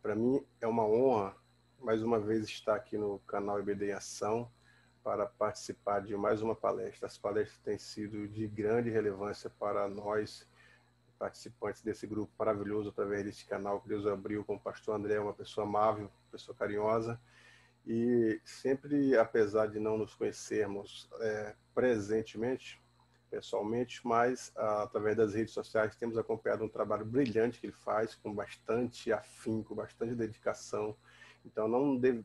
Para mim é uma honra, mais uma vez, estar aqui no canal EBD em Ação para participar de mais uma palestra. As palestras têm sido de grande relevância para nós, participantes desse grupo maravilhoso através deste canal que Deus abriu com o pastor André, uma pessoa amável, uma pessoa carinhosa. E sempre, apesar de não nos conhecermos presentemente, pessoalmente, mas através das redes sociais temos acompanhado um trabalho brilhante que ele faz, com bastante afinco, bastante dedicação. Então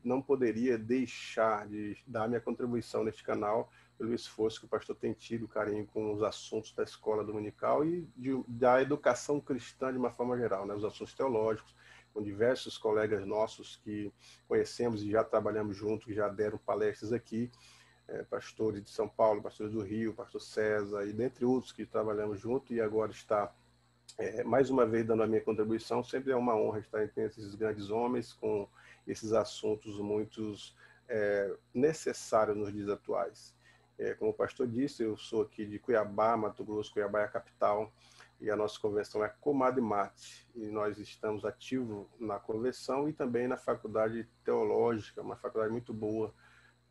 não poderia deixar de dar minha contribuição neste canal pelo esforço que o pastor tem tido, carinho com os assuntos da escola dominical e da educação cristã de uma forma geral, né? Os assuntos teológicos, com diversos colegas nossos que conhecemos e já trabalhamos juntos, que já deram palestras aqui, pastores de São Paulo, pastores do Rio, pastor César, e dentre outros que trabalhamos junto, e agora está mais uma vez dando a minha contribuição. Sempre é uma honra estar entre esses grandes homens com esses assuntos muito necessários nos dias atuais. Como o pastor disse, eu sou aqui de Cuiabá, Mato Grosso. Cuiabá é a capital, e a nossa convenção é Comademate, e nós estamos ativos na convenção e também na faculdade teológica, uma faculdade muito boa.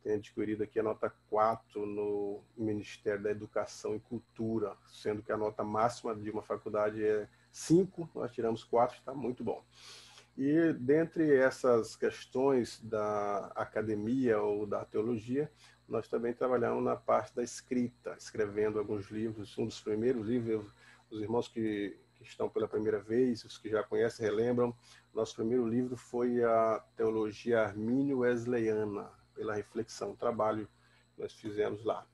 Tem adquirido aqui a nota 4 no Ministério da Educação e Cultura, sendo que a nota máxima de uma faculdade é 5, nós tiramos 4, está muito bom. E dentre essas questões da academia ou da teologia, nós também trabalhamos na parte da escrita, escrevendo alguns livros. Um dos primeiros livros, os irmãos que estão pela primeira vez, os que já conhecem, relembram, nosso primeiro livro foi a Teologia Armínio-Wesleyana, pela reflexão, o trabalho que nós fizemos lá.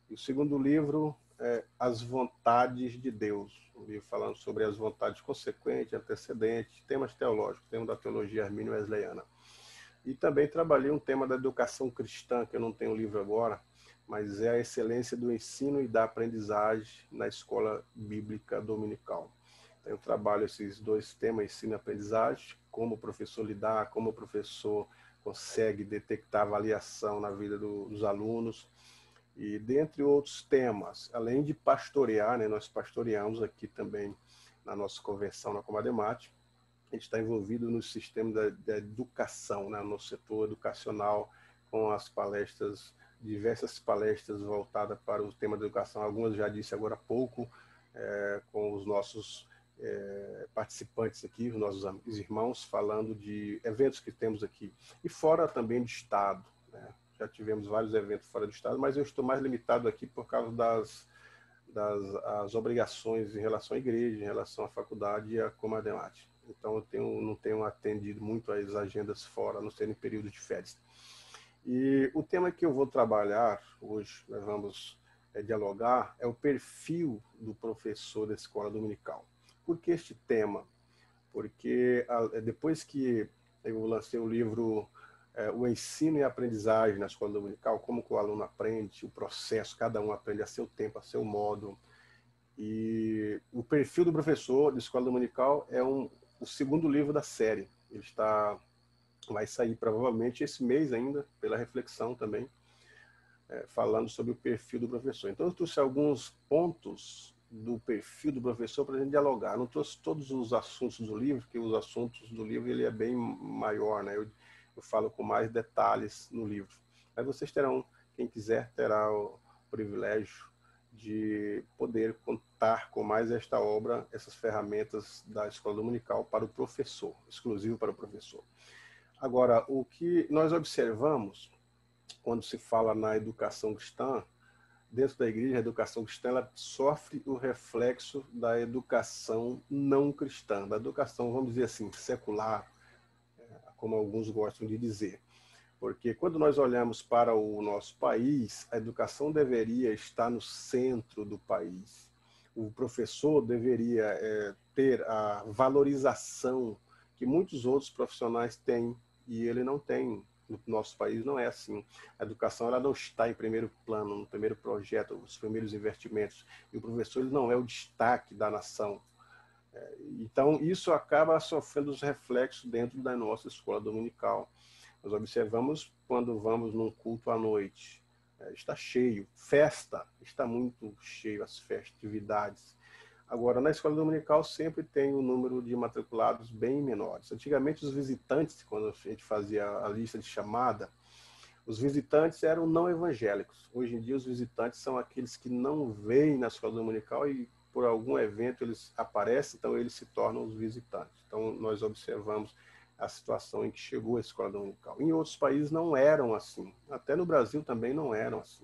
E o segundo livro é As Vontades de Deus, um livro falando sobre as vontades consequentes, antecedentes, temas teológicos, tema da teologia armínio-wesleyana. E também trabalhei um tema da educação cristã, que eu não tenho o livro agora, mas é a excelência do ensino e da aprendizagem na escola bíblica dominical. Então, eu trabalho esses dois temas, ensino e aprendizagem, como o professor lidar, como o professor consegue detectar avaliação na vida dos alunos, e dentre outros temas, além de pastorear, né, nós pastoreamos aqui também na nossa convenção na Comademate, a gente está envolvido no sistema da educação, né, no setor educacional, com as palestras, diversas palestras voltadas para o tema da educação, algumas já disse agora há pouco, com os nossos participantes aqui, os nossos irmãos, falando de eventos que temos aqui. E fora também do Estado, né? Já tivemos vários eventos fora do Estado, mas eu estou mais limitado aqui por causa das obrigações em relação à igreja, em relação à faculdade e à Comademate. Então eu não tenho atendido muito às agendas fora, a não ser em período de férias. E o tema que eu vou trabalhar hoje, nós vamos dialogar, é o perfil do professor da escola dominical. Por que este tema? Porque depois que eu lancei o livro O Ensino e a Aprendizagem na Escola Dominical, como que o aluno aprende, o processo, cada um aprende a seu tempo, a seu modo. E o perfil do professor da Escola Dominical é o segundo livro da série. Ele vai sair provavelmente esse mês ainda, pela reflexão também, falando sobre o perfil do professor. Então eu trouxe alguns pontos do perfil do professor para a gente dialogar. Não trouxe todos os assuntos do livro, porque os assuntos do livro ele é bem maior, né? Eu falo com mais detalhes no livro. Mas vocês terão, quem quiser, terá o privilégio de poder contar com mais esta obra, essas ferramentas da Escola Dominical para o professor, exclusivo para o professor. Agora, o que nós observamos quando se fala na educação cristã, dentro da igreja, a educação cristã ela sofre o reflexo da educação não cristã, da educação, vamos dizer assim, secular, como alguns gostam de dizer. Porque quando nós olhamos para o nosso país, a educação deveria estar no centro do país. O professor deveria ter a valorização que muitos outros profissionais têm, e ele não tem. No nosso país não é assim. A educação ela não está em primeiro plano, no primeiro projeto, os primeiros investimentos. E o professor ele não é o destaque da nação. Então, isso acaba sofrendo os reflexos dentro da nossa escola dominical. Nós observamos quando vamos num culto à noite. Está cheio. Festa, está muito cheio, as festividades. Agora, na escola dominical sempre tem um número de matriculados bem menores. Antigamente, os visitantes, quando a gente fazia a lista de chamada, os visitantes eram não evangélicos. Hoje em dia, os visitantes são aqueles que não vêm na escola dominical e, por algum evento, eles aparecem, então eles se tornam os visitantes. Então, nós observamos a situação em que chegou a escola dominical. Em outros países não eram assim. Até no Brasil também não eram assim.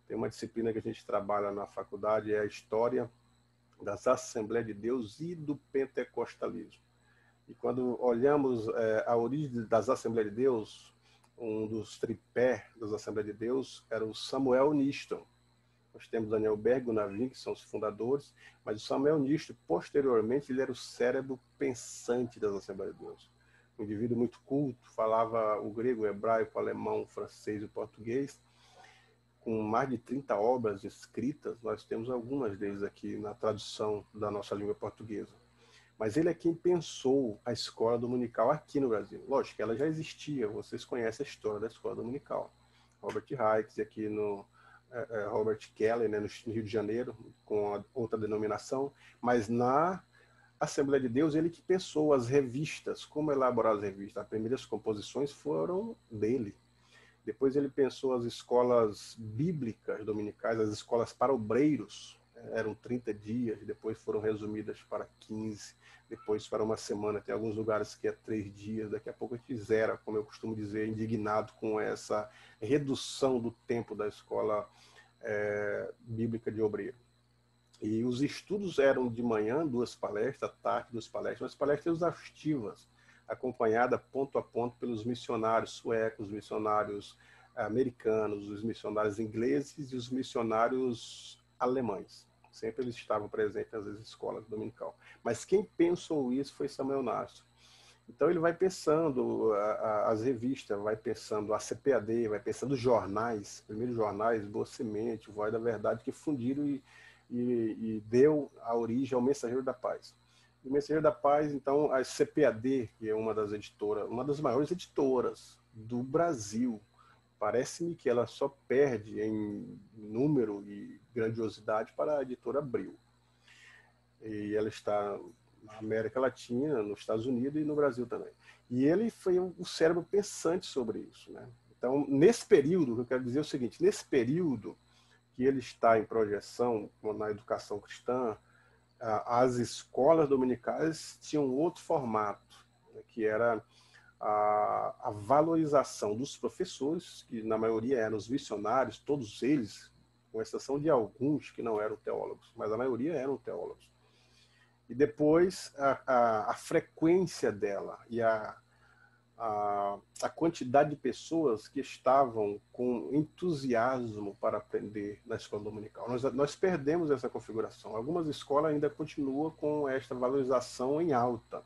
Tem uma disciplina que a gente trabalha na faculdade, é a história das Assembleias de Deus e do pentecostalismo. E quando olhamos a origem das Assembleias de Deus, um dos tripés das Assembleias de Deus era o Samuel Niston. Nós temos Daniel Berg e o Navin, que são os fundadores, mas o Samuel Niston, posteriormente, ele era o cérebro pensante das Assembleias de Deus. Um indivíduo muito culto, falava o grego, o hebraico, o alemão, o francês e o português, com mais de 30 obras escritas. Nós temos algumas deles aqui na tradução da nossa língua portuguesa. Mas ele é quem pensou a escola dominical aqui no Brasil. Lógico que ela já existia, vocês conhecem a história da escola dominical. Robert Hikes, aqui no Robert Kelly, né, no Rio de Janeiro, com outra denominação, mas na Assembleia de Deus, ele que pensou as revistas, como elaborar as revistas. As primeiras composições foram dele. Depois ele pensou as escolas bíblicas dominicais, as escolas para obreiros, eram 30 dias, depois foram resumidas para 15, depois para uma semana. Tem alguns lugares que é 3 dias, daqui a pouco a gente zera, como eu costumo dizer, indignado com essa redução do tempo da escola bíblica de obreiro. E os estudos eram de manhã, 2 palestras, à tarde, 2 palestras, mas palestras exaustivas, acompanhada ponto a ponto pelos missionários suecos, os missionários americanos, os missionários ingleses e os missionários alemães. Sempre eles estavam presentes nas escolas dominical. Mas quem pensou isso foi Samuel Nasser. Então ele vai pensando as revistas, vai pensando a CPAD, vai pensando os jornais, primeiros jornais, Boa Semente, Voz da Verdade, que fundiram e deu a origem ao Mensageiro da Paz. O Mensageiro da Paz, então, a CPAD, que é uma das editoras, uma das maiores editoras do Brasil, parece-me que ela só perde em número e grandiosidade para a editora Abril. E ela está na América Latina, nos Estados Unidos e no Brasil também. E ele foi o cérebro pensante sobre isso, né? Então, nesse período, o que eu quero dizer é o seguinte, nesse período que ele está em projeção na educação cristã, as escolas dominicais tinham outro formato, né, que era a valorização dos professores, que na maioria eram os missionários, todos eles, com exceção de alguns que não eram teólogos, mas a maioria eram teólogos. E depois a frequência dela e a quantidade de pessoas que estavam com entusiasmo para aprender na escola dominical. Nós perdemos essa configuração. Algumas escolas ainda continuam com esta valorização em alta,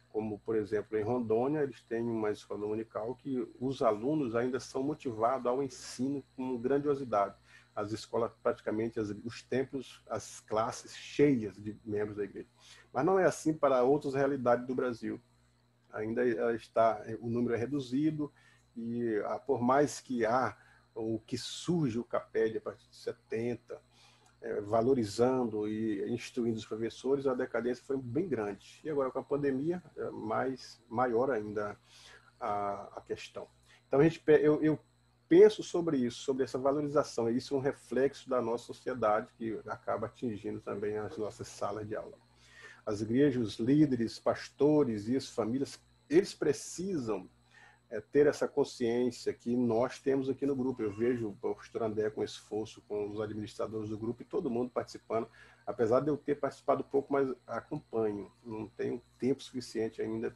como, por exemplo, em Rondônia, eles têm uma escola dominical que os alunos ainda são motivados ao ensino com grandiosidade. As escolas, praticamente, os templos, as classes cheias de membros da igreja. Mas não é assim para outras realidades do Brasil. Ainda o número é reduzido e por mais que o que surge o CAPED a partir de 70, valorizando e instruindo os professores, a decadência foi bem grande. E agora com a pandemia, maior ainda a questão. Então eu penso sobre isso, sobre essa valorização, e isso é um reflexo da nossa sociedade que acaba atingindo também as nossas salas de aula. As igrejas, os líderes, pastores e as famílias, eles precisam ter essa consciência que nós temos aqui no grupo. Eu vejo o pastor André com esforço, com os administradores do grupo e todo mundo participando, apesar de eu ter participado pouco, mas acompanho. Não tenho tempo suficiente ainda,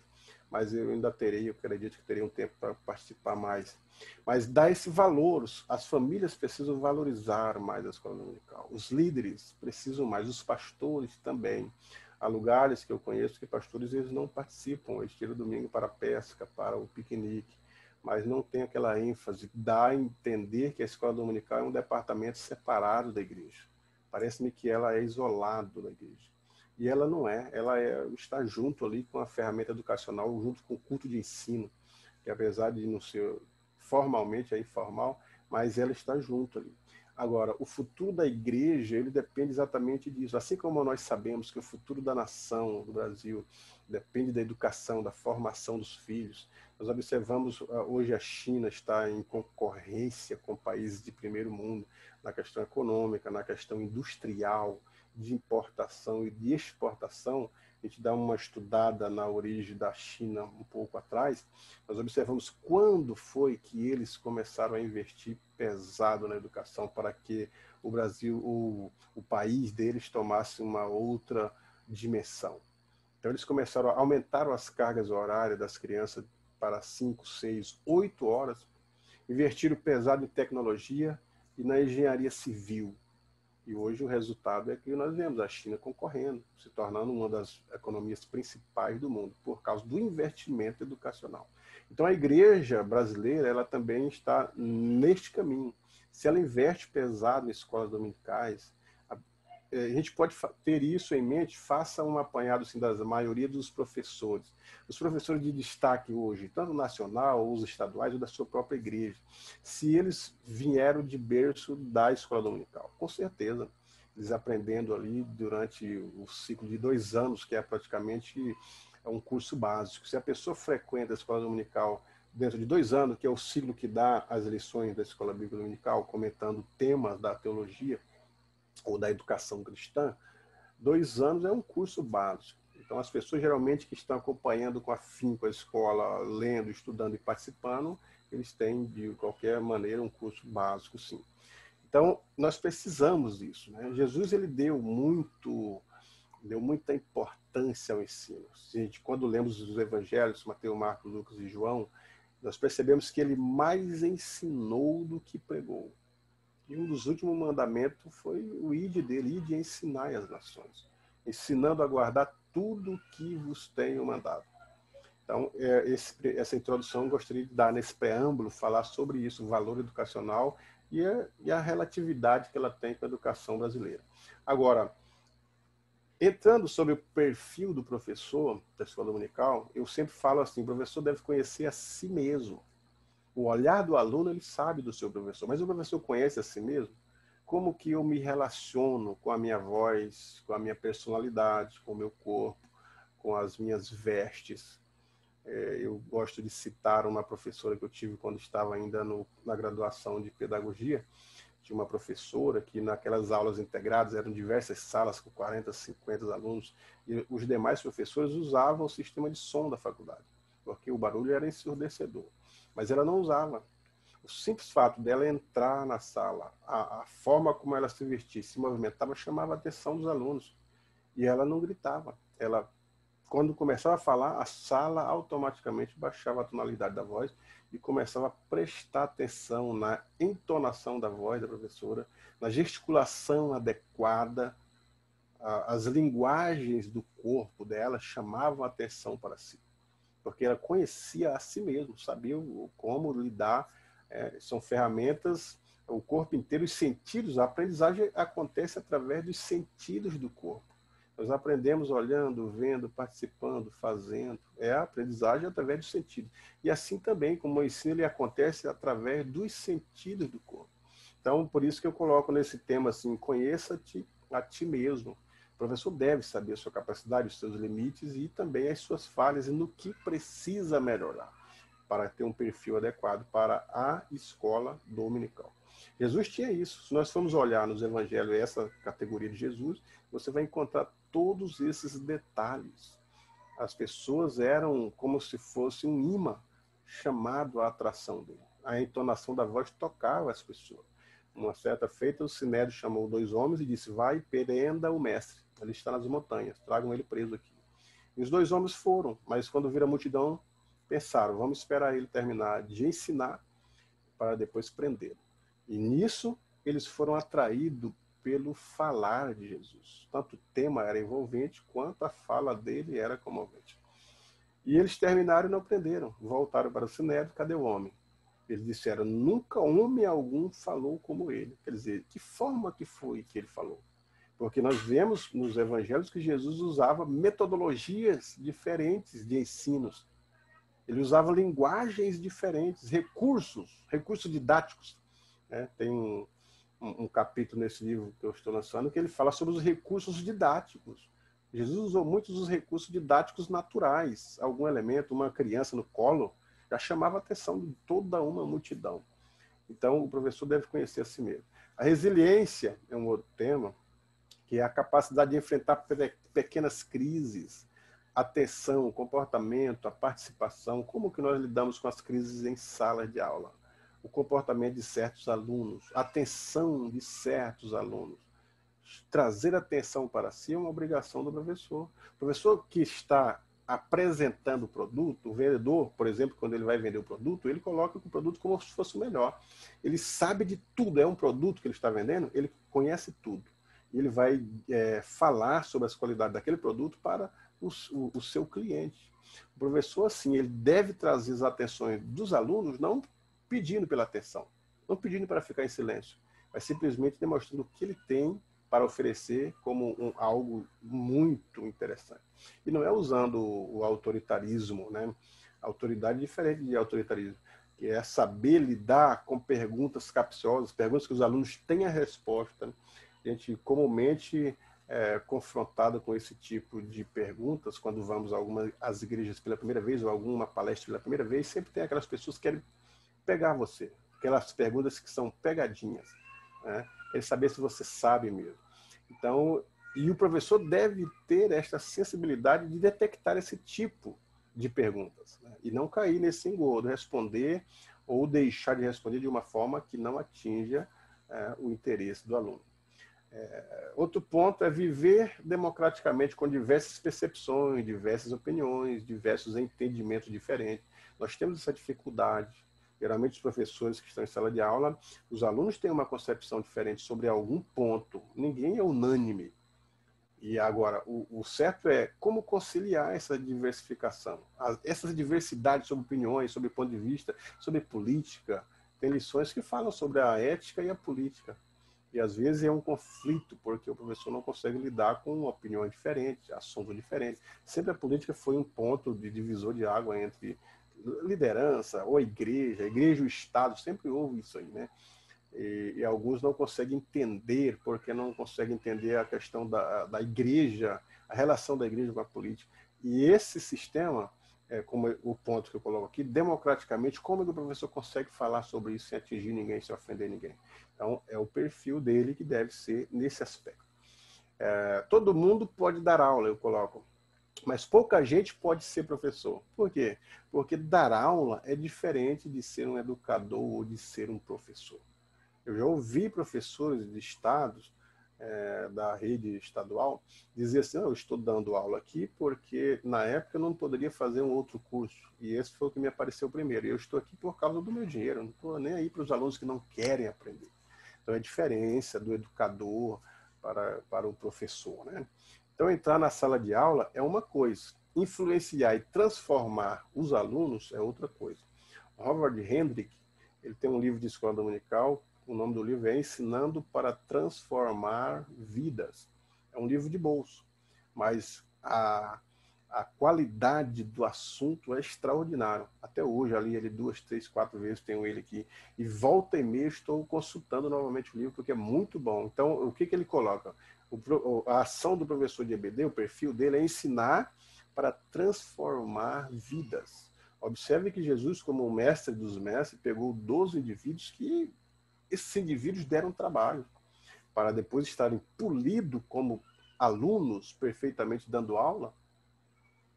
mas eu ainda terei, eu acredito que terei um tempo para participar mais. Mas dá esse valor, as famílias precisam valorizar mais a escola dominical, os líderes precisam mais, os pastores também. Há lugares que eu conheço que pastores eles não participam, eles tiram domingo para a pesca, para o piquenique, mas não tem aquela ênfase, dá a entender que a escola dominical é um departamento separado da igreja. Parece-me que ela é isolada da igreja. E ela não é, ela está junto ali com a ferramenta educacional, junto com o culto de ensino, que apesar de não ser formalmente, é informal, mas ela está junto ali. Agora, o futuro da igreja, ele depende exatamente disso. Assim como nós sabemos que o futuro da nação, do Brasil, depende da educação, da formação dos filhos, nós observamos hoje a China está em concorrência com países de primeiro mundo, na questão econômica, na questão industrial, de importação e de exportação. A gente dá uma estudada na origem da China um pouco atrás, nós observamos quando foi que eles começaram a investir pesado na educação para que o Brasil, o país deles, tomasse uma outra dimensão. Então eles começaram a aumentar as cargas horárias das crianças para 5, 6, 8 horas, investiram pesado em tecnologia e na engenharia civil. E hoje o resultado é que nós vemos a China concorrendo, se tornando uma das economias principais do mundo, por causa do investimento educacional. Então a igreja brasileira, ela também está neste caminho. Se ela investe pesado em escolas dominicais, a gente pode ter isso em mente, faça um apanhado assim, da maioria dos professores. Os professores de destaque hoje, tanto nacional, ou os estaduais, ou da sua própria igreja, se eles vieram de berço da escola dominical, com certeza, eles aprendendo ali durante o ciclo de 2 anos, que é praticamente um curso básico. Se a pessoa frequenta a escola dominical dentro de 2 anos, que é o ciclo que dá as lições da escola bíblica dominical, comentando temas da teologia, ou da educação cristã, 2 anos é um curso básico. Então, as pessoas geralmente que estão acompanhando com afinco a escola, lendo, estudando e participando, eles têm, de qualquer maneira, um curso básico, sim. Então, nós precisamos disso, né? Jesus, ele deu muita importância ao ensino. Gente, quando lemos os evangelhos, Mateus, Marcos, Lucas e João, nós percebemos que ele mais ensinou do que pregou. E um dos últimos mandamentos foi o ide dele, ide e ensinai as nações, ensinando a guardar tudo o que vos tenho mandado. Então, essa introdução eu gostaria de dar nesse preâmbulo, falar sobre isso, o valor educacional e a relatividade que ela tem com a educação brasileira. Agora, entrando sobre o perfil do professor da escola dominical, eu sempre falo assim, o professor deve conhecer a si mesmo. O olhar do aluno, ele sabe do seu professor, mas o professor conhece a si mesmo? Como que eu me relaciono com a minha voz, com a minha personalidade, com o meu corpo, com as minhas vestes? Eu gosto de citar uma professora que eu tive quando estava ainda na graduação de pedagogia. Tinha uma professora que naquelas aulas integradas eram diversas salas com 40, 50 alunos, e os demais professores usavam o sistema de som da faculdade, porque o barulho era ensurdecedor. Mas ela não usava. O simples fato dela entrar na sala, a forma como ela se vestia, se movimentava, chamava a atenção dos alunos. E ela não gritava. Ela, quando começava a falar, a sala automaticamente baixava a tonalidade da voz e começava a prestar atenção na entonação da voz da professora, na gesticulação adequada, as linguagens do corpo dela chamavam a atenção para si. Porque ela conhecia a si mesma, sabia como lidar, são ferramentas, o corpo inteiro, os sentidos, a aprendizagem acontece através dos sentidos do corpo. Nós aprendemos olhando, vendo, participando, fazendo, é a aprendizagem através dos sentidos. E assim também, como o ensino, ele acontece através dos sentidos do corpo. Então, por isso que eu coloco nesse tema assim, conheça-te a ti mesmo. O professor deve saber a sua capacidade, os seus limites e também as suas falhas e no que precisa melhorar para ter um perfil adequado para a escola dominical. Jesus tinha isso. Se nós formos olhar nos evangelhos essa categoria de Jesus, você vai encontrar todos esses detalhes. As pessoas eram como se fosse um imã chamado à atração dele. A entonação da voz tocava as pessoas. Uma certa feita, o Sinédrio chamou 2 homens e disse, vai, prenda o mestre. Ele está nas montanhas, tragam ele preso aqui. E os 2 homens foram, mas quando viram a multidão, pensaram, vamos esperar ele terminar de ensinar para depois prendê-lo. E nisso, eles foram atraídos pelo falar de Jesus. Tanto o tema era envolvente, quanto a fala dele era comovente. E eles terminaram e não prenderam. Voltaram para o Sinédrio, cadê o homem? Eles disseram, nunca homem algum falou como ele. Quer dizer, que forma que foi que ele falou? Porque nós vemos nos evangelhos que Jesus usava metodologias diferentes de ensinos. Ele usava linguagens diferentes, recursos didáticos. Tem um capítulo nesse livro que eu estou lançando, que ele fala sobre os recursos didáticos. Jesus usou muitos dos recursos didáticos naturais. Algum elemento, uma criança no colo, já chamava a atenção de toda uma multidão. Então, o professor deve conhecer a si mesmo. A resiliência é um outro tema, que é a capacidade de enfrentar pequenas crises, atenção, comportamento, a participação, como que nós lidamos com as crises em sala de aula, o comportamento de certos alunos, a atenção de certos alunos. Trazer atenção para si é uma obrigação do professor. O professor que está apresentando o produto, o vendedor, por exemplo, quando ele vai vender o produto, ele coloca o produto como se fosse o melhor. Ele sabe de tudo, é um produto que ele está vendendo, ele conhece tudo. Ele vai falar sobre as qualidades daquele produto para o seu cliente. O professor, assim, ele deve trazer as atenções dos alunos, não pedindo pela atenção, não pedindo para ficar em silêncio, mas simplesmente demonstrando o que ele tem para oferecer como algo muito interessante. E não é usando o autoritarismo, né? Autoridade diferente de autoritarismo, que é saber lidar com perguntas capciosas, perguntas que os alunos têm a resposta. A gente comumente confrontado com esse tipo de perguntas, quando vamos a às igrejas pela primeira vez ou alguma palestra pela primeira vez, sempre tem aquelas pessoas que querem pegar você, aquelas perguntas que são pegadinhas, né? Quer saber se você sabe mesmo. Então, e o professor deve ter esta sensibilidade de detectar esse tipo de perguntas, né? E não cair nesse engodo, responder ou deixar de responder de uma forma que não atinja o interesse do aluno. Outro ponto é viver democraticamente com diversas percepções, diversas opiniões, diversos entendimentos diferentes. Nós temos essa dificuldade. Geralmente os professores que estão em sala de aula, os alunos têm uma concepção diferente sobre algum ponto. Ninguém é unânime. E agora, o certo é como conciliar essa diversificação. Essas diversidades sobre opiniões, sobre ponto de vista, sobre política. Tem lições que falam sobre a ética e a política. E às vezes é um conflito, porque o professor não consegue lidar com opiniões diferentes, assuntos diferentes. Sempre a política foi um ponto de divisor de água entre liderança ou a igreja e o Estado, sempre houve isso aí, né? E alguns não conseguem entender, porque não conseguem entender a questão da igreja, a relação da igreja com a política. E esse sistema, como o ponto que eu coloco aqui, democraticamente, como é que o professor consegue falar sobre isso sem atingir ninguém, sem ofender ninguém? Então, é o perfil dele que deve ser nesse aspecto. Todo mundo pode dar aula, eu coloco, mas pouca gente pode ser professor. Por quê? Porque dar aula é diferente de ser um educador ou de ser um professor. Eu já ouvi professores de estados, da rede estadual, dizer assim, eu estou dando aula aqui porque na época eu não poderia fazer um outro curso. E esse foi o que me apareceu primeiro. E eu estou aqui por causa do meu dinheiro, eu não estou nem aí para os alunos que não querem aprender. Então é a diferença do educador para o professor, né? Então entrar na sala de aula é uma coisa, influenciar e transformar os alunos é outra coisa. Howard Hendrick, ele tem um livro de escola dominical, o nome do livro é Ensinando para Transformar Vidas. É um livro de bolso, mas a qualidade do assunto é extraordinário. Até hoje, ali, ele 2, 3, 4 vezes tenho ele aqui. E volta e meia estou consultando novamente o livro, porque é muito bom. Então, o que ele coloca? A ação do professor de EBD, o perfil dele é ensinar para transformar vidas. Observe que Jesus, como o mestre dos mestres, pegou 12 indivíduos que esses indivíduos deram trabalho para depois estarem polidos como alunos, perfeitamente dando aula.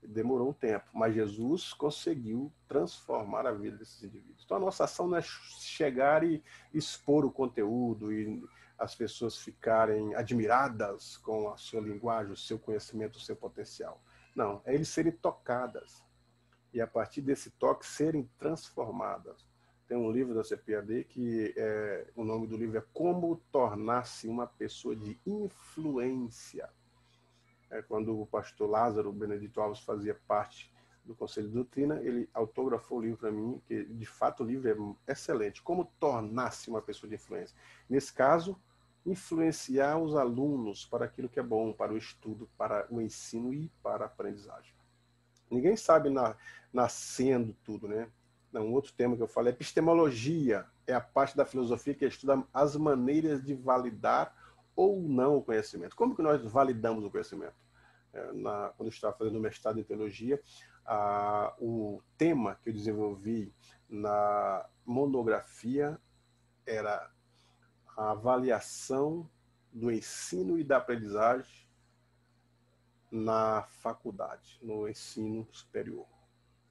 Demorou um tempo, mas Jesus conseguiu transformar a vida desses indivíduos. Então a nossa ação não é chegar e expor o conteúdo e as pessoas ficarem admiradas com a sua linguagem, o seu conhecimento, o seu potencial. Não, é eles serem tocadas e a partir desse toque serem transformadas. Tem um livro da CPAD que o nome do livro é Como Tornar-se uma Pessoa de Influência. Quando o pastor Lázaro Benedito Alves fazia parte do Conselho de Doutrina, ele autografou o livro para mim, que de fato o livro é excelente. Como tornar-se uma pessoa de influência. Nesse caso, influenciar os alunos para aquilo que é bom, para o estudo, para o ensino e para a aprendizagem. Ninguém sabe nascendo tudo, né? Não, um outro tema que eu falo é epistemologia. É a parte da filosofia que estuda as maneiras de validar ou não o conhecimento. Como que nós validamos o conhecimento? Quando eu estava fazendo mestrado em teologia, o tema que eu desenvolvi na monografia era a avaliação do ensino e da aprendizagem na faculdade, no ensino superior.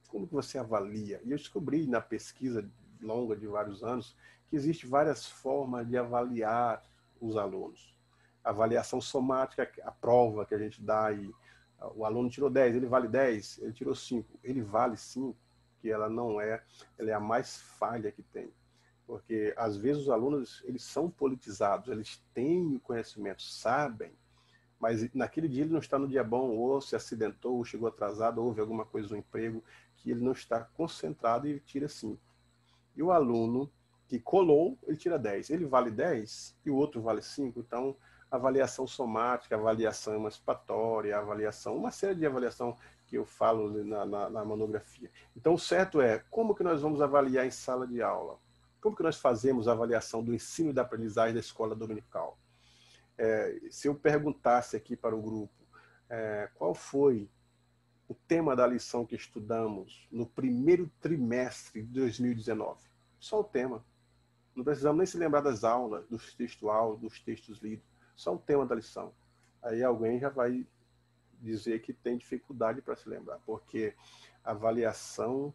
Como que você avalia? E eu descobri na pesquisa longa de vários anos que existem várias formas de avaliar os alunos. A avaliação somática, a prova que a gente dá, e o aluno tirou 10, ele vale 10, ele tirou 5, ele vale 5, que ela não é, ela é a mais falha que tem. Porque às vezes os alunos, eles são politizados, eles têm o conhecimento, sabem, mas naquele dia ele não está no dia bom, ou se acidentou, ou chegou atrasado, ou houve alguma coisa no emprego, que ele não está concentrado e tira 5. E o aluno que colou, ele tira 10. Ele vale 10 e o outro vale 5. Então, avaliação somática, avaliação emancipatória, avaliação, uma série de avaliação que eu falo na monografia. Então, o certo é, como que nós vamos avaliar em sala de aula? Como que nós fazemos a avaliação do ensino e da aprendizagem da escola dominical? Se eu perguntasse aqui para o grupo, qual foi o tema da lição que estudamos no primeiro trimestre de 2019? Só o tema. Não precisamos nem se lembrar das aulas, dos textual, dos textos lidos. Só o tema da lição. Aí alguém já vai dizer que tem dificuldade para se lembrar, porque a avaliação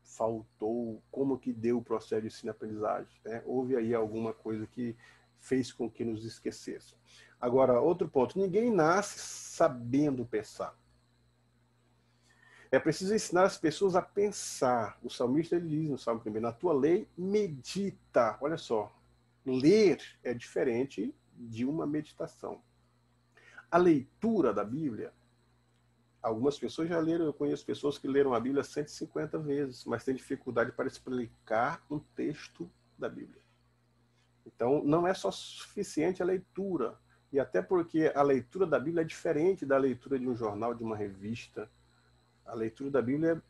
faltou, como que deu o processo de ensino-aprendizagem. Né? Houve aí alguma coisa que fez com que nos esquecesse. Agora, outro ponto, ninguém nasce sabendo pensar. É preciso ensinar as pessoas a pensar. O salmista ele diz no Salmo 1, na tua lei medita. Olha só, ler é diferente de uma meditação. A leitura da Bíblia, algumas pessoas já leram, eu conheço pessoas que leram a Bíblia 150 vezes, mas têm dificuldade para explicar um texto da Bíblia. Então, não é só suficiente a leitura. E até porque a leitura da Bíblia é diferente da leitura de um jornal, de uma revista. A leitura da Bíblia é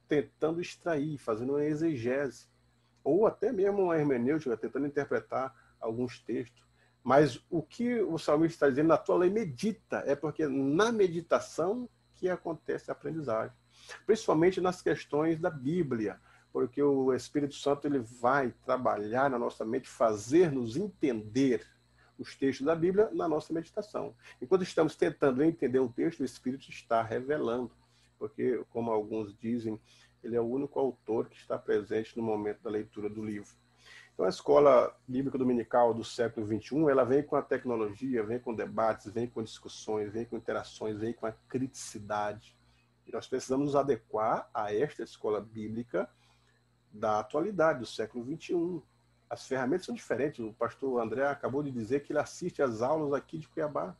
tentando extrair, fazendo uma exegese. Ou até mesmo uma hermenêutica, tentando interpretar alguns textos. Mas o que o salmista está dizendo, na tua lei medita, é porque na meditação que acontece a aprendizagem. Principalmente nas questões da Bíblia, porque o Espírito Santo ele vai trabalhar na nossa mente, fazer-nos entender os textos da Bíblia na nossa meditação. Enquanto estamos tentando entender um texto, o Espírito está revelando, porque, como alguns dizem, ele é o único autor que está presente no momento da leitura do livro. Então, a escola bíblica dominical do século XXI, ela vem com a tecnologia, vem com debates, vem com discussões, vem com interações, vem com a criticidade. E nós precisamos nos adequar a esta escola bíblica da atualidade, do século XXI. As ferramentas são diferentes. O pastor André acabou de dizer que ele assiste às aulas aqui de Cuiabá,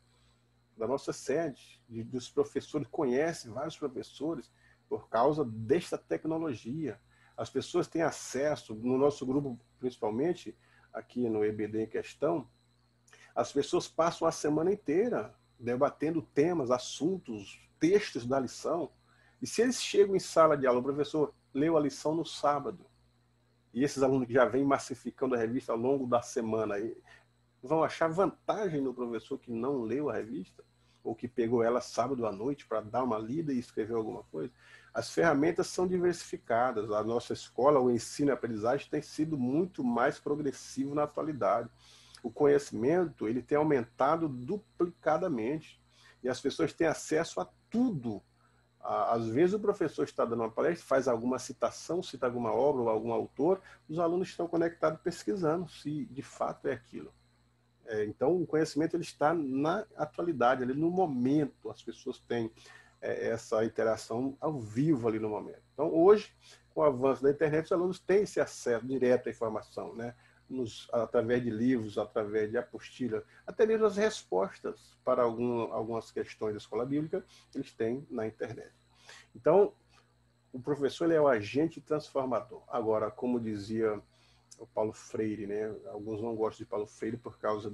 da nossa sede, dos professores, conhece vários professores por causa desta tecnologia. As pessoas têm acesso, no nosso grupo principalmente, aqui no EBD em questão, as pessoas passam a semana inteira debatendo temas, assuntos, textos da lição, e se eles chegam em sala de aula, o professor leu a lição no sábado, e esses alunos que já vêm massificando a revista ao longo da semana, vão achar vantagem no professor que não leu a revista, ou que pegou ela sábado à noite para dar uma lida e escrever alguma coisa. As ferramentas são diversificadas. A nossa escola, o ensino e a aprendizagem tem sido muito mais progressivo na atualidade. O conhecimento ele tem aumentado duplicadamente e as pessoas têm acesso a tudo. Às vezes o professor está dando uma palestra, faz alguma citação, cita alguma obra ou algum autor, os alunos estão conectados pesquisando se de fato é aquilo. Então, o conhecimento ele está na atualidade, ali no momento, as pessoas têm essa interação ao vivo ali no momento. Então, hoje, com o avanço da internet, os alunos têm esse acesso direto à informação, né? Através de livros, através de apostila, até mesmo as respostas para algumas questões da escola bíblica, eles têm na internet. Então, o professor ele é o agente transformador. Agora, como dizia o Paulo Freire, né? Alguns não gostam de Paulo Freire por causa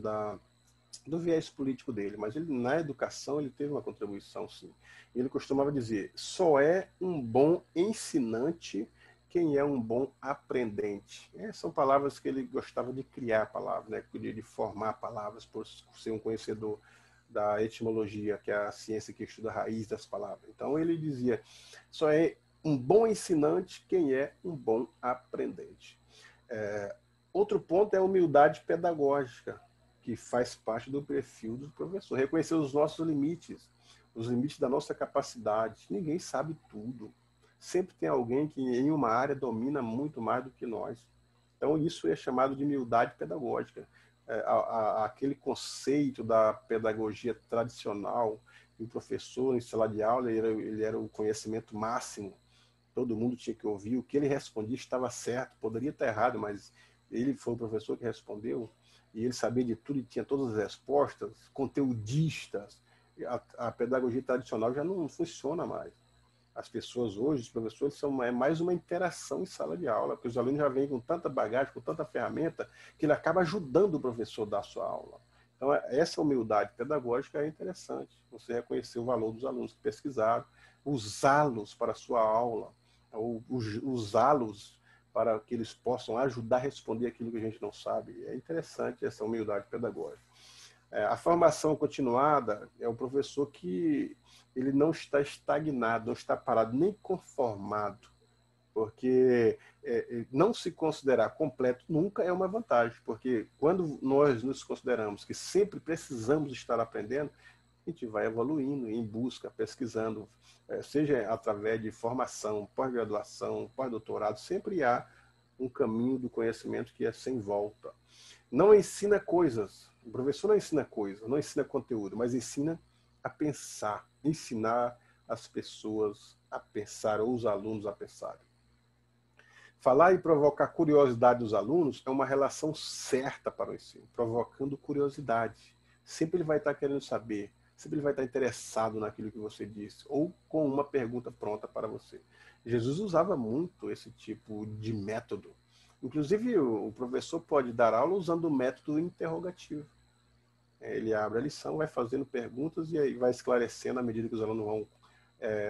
do viés político dele, mas ele, na educação ele teve uma contribuição, sim. Ele costumava dizer, só é um bom ensinante quem é um bom aprendente? São palavras que ele gostava de criar palavras, né? De formar palavras, por ser um conhecedor da etimologia, que é a ciência que estuda a raiz das palavras. Então ele dizia, só é um bom ensinante quem é um bom aprendente. Outro ponto é a humildade pedagógica, que faz parte do perfil do professor. Reconhecer os nossos limites, os limites da nossa capacidade. Ninguém sabe tudo. Sempre tem alguém que em uma área domina muito mais do que nós. Então isso é chamado de humildade pedagógica. Aquele conceito da pedagogia tradicional, o professor em sala de aula ele era o conhecimento máximo, todo mundo tinha que ouvir, o que ele respondia estava certo, poderia estar errado, mas ele foi o professor que respondeu, e ele sabia de tudo e tinha todas as respostas, conteudistas. A pedagogia tradicional já não funciona mais. As pessoas hoje, os professores, são mais uma interação em sala de aula, porque os alunos já vêm com tanta bagagem, com tanta ferramenta, que ele acaba ajudando o professor a dar a sua aula. Então, essa humildade pedagógica é interessante. Você reconhecer o valor dos alunos que pesquisaram, usá-los para a sua aula, ou usá-los para que eles possam ajudar a responder aquilo que a gente não sabe. É interessante essa humildade pedagógica. A formação continuada é o professor que ele não está estagnado, não está parado, nem conformado, porque não se considerar completo nunca é uma vantagem, porque quando nós nos consideramos que sempre precisamos estar aprendendo, a gente vai evoluindo em busca, pesquisando, seja através de formação, pós-graduação, pós-doutorado, sempre há um caminho do conhecimento que é sem volta. Não ensina coisas, o professor não ensina coisas, não ensina conteúdo, mas ensina a pensar, ensinar as pessoas a pensar, ou os alunos a pensarem. Falar e provocar curiosidade dos alunos é uma relação certa para o ensino, provocando curiosidade. Sempre ele vai estar querendo saber, sempre ele vai estar interessado naquilo que você disse, ou com uma pergunta pronta para você. Jesus usava muito esse tipo de método. Inclusive, o professor pode dar aula usando o método interrogativo. Ele abre a lição, vai fazendo perguntas e aí vai esclarecendo à medida que os alunos vão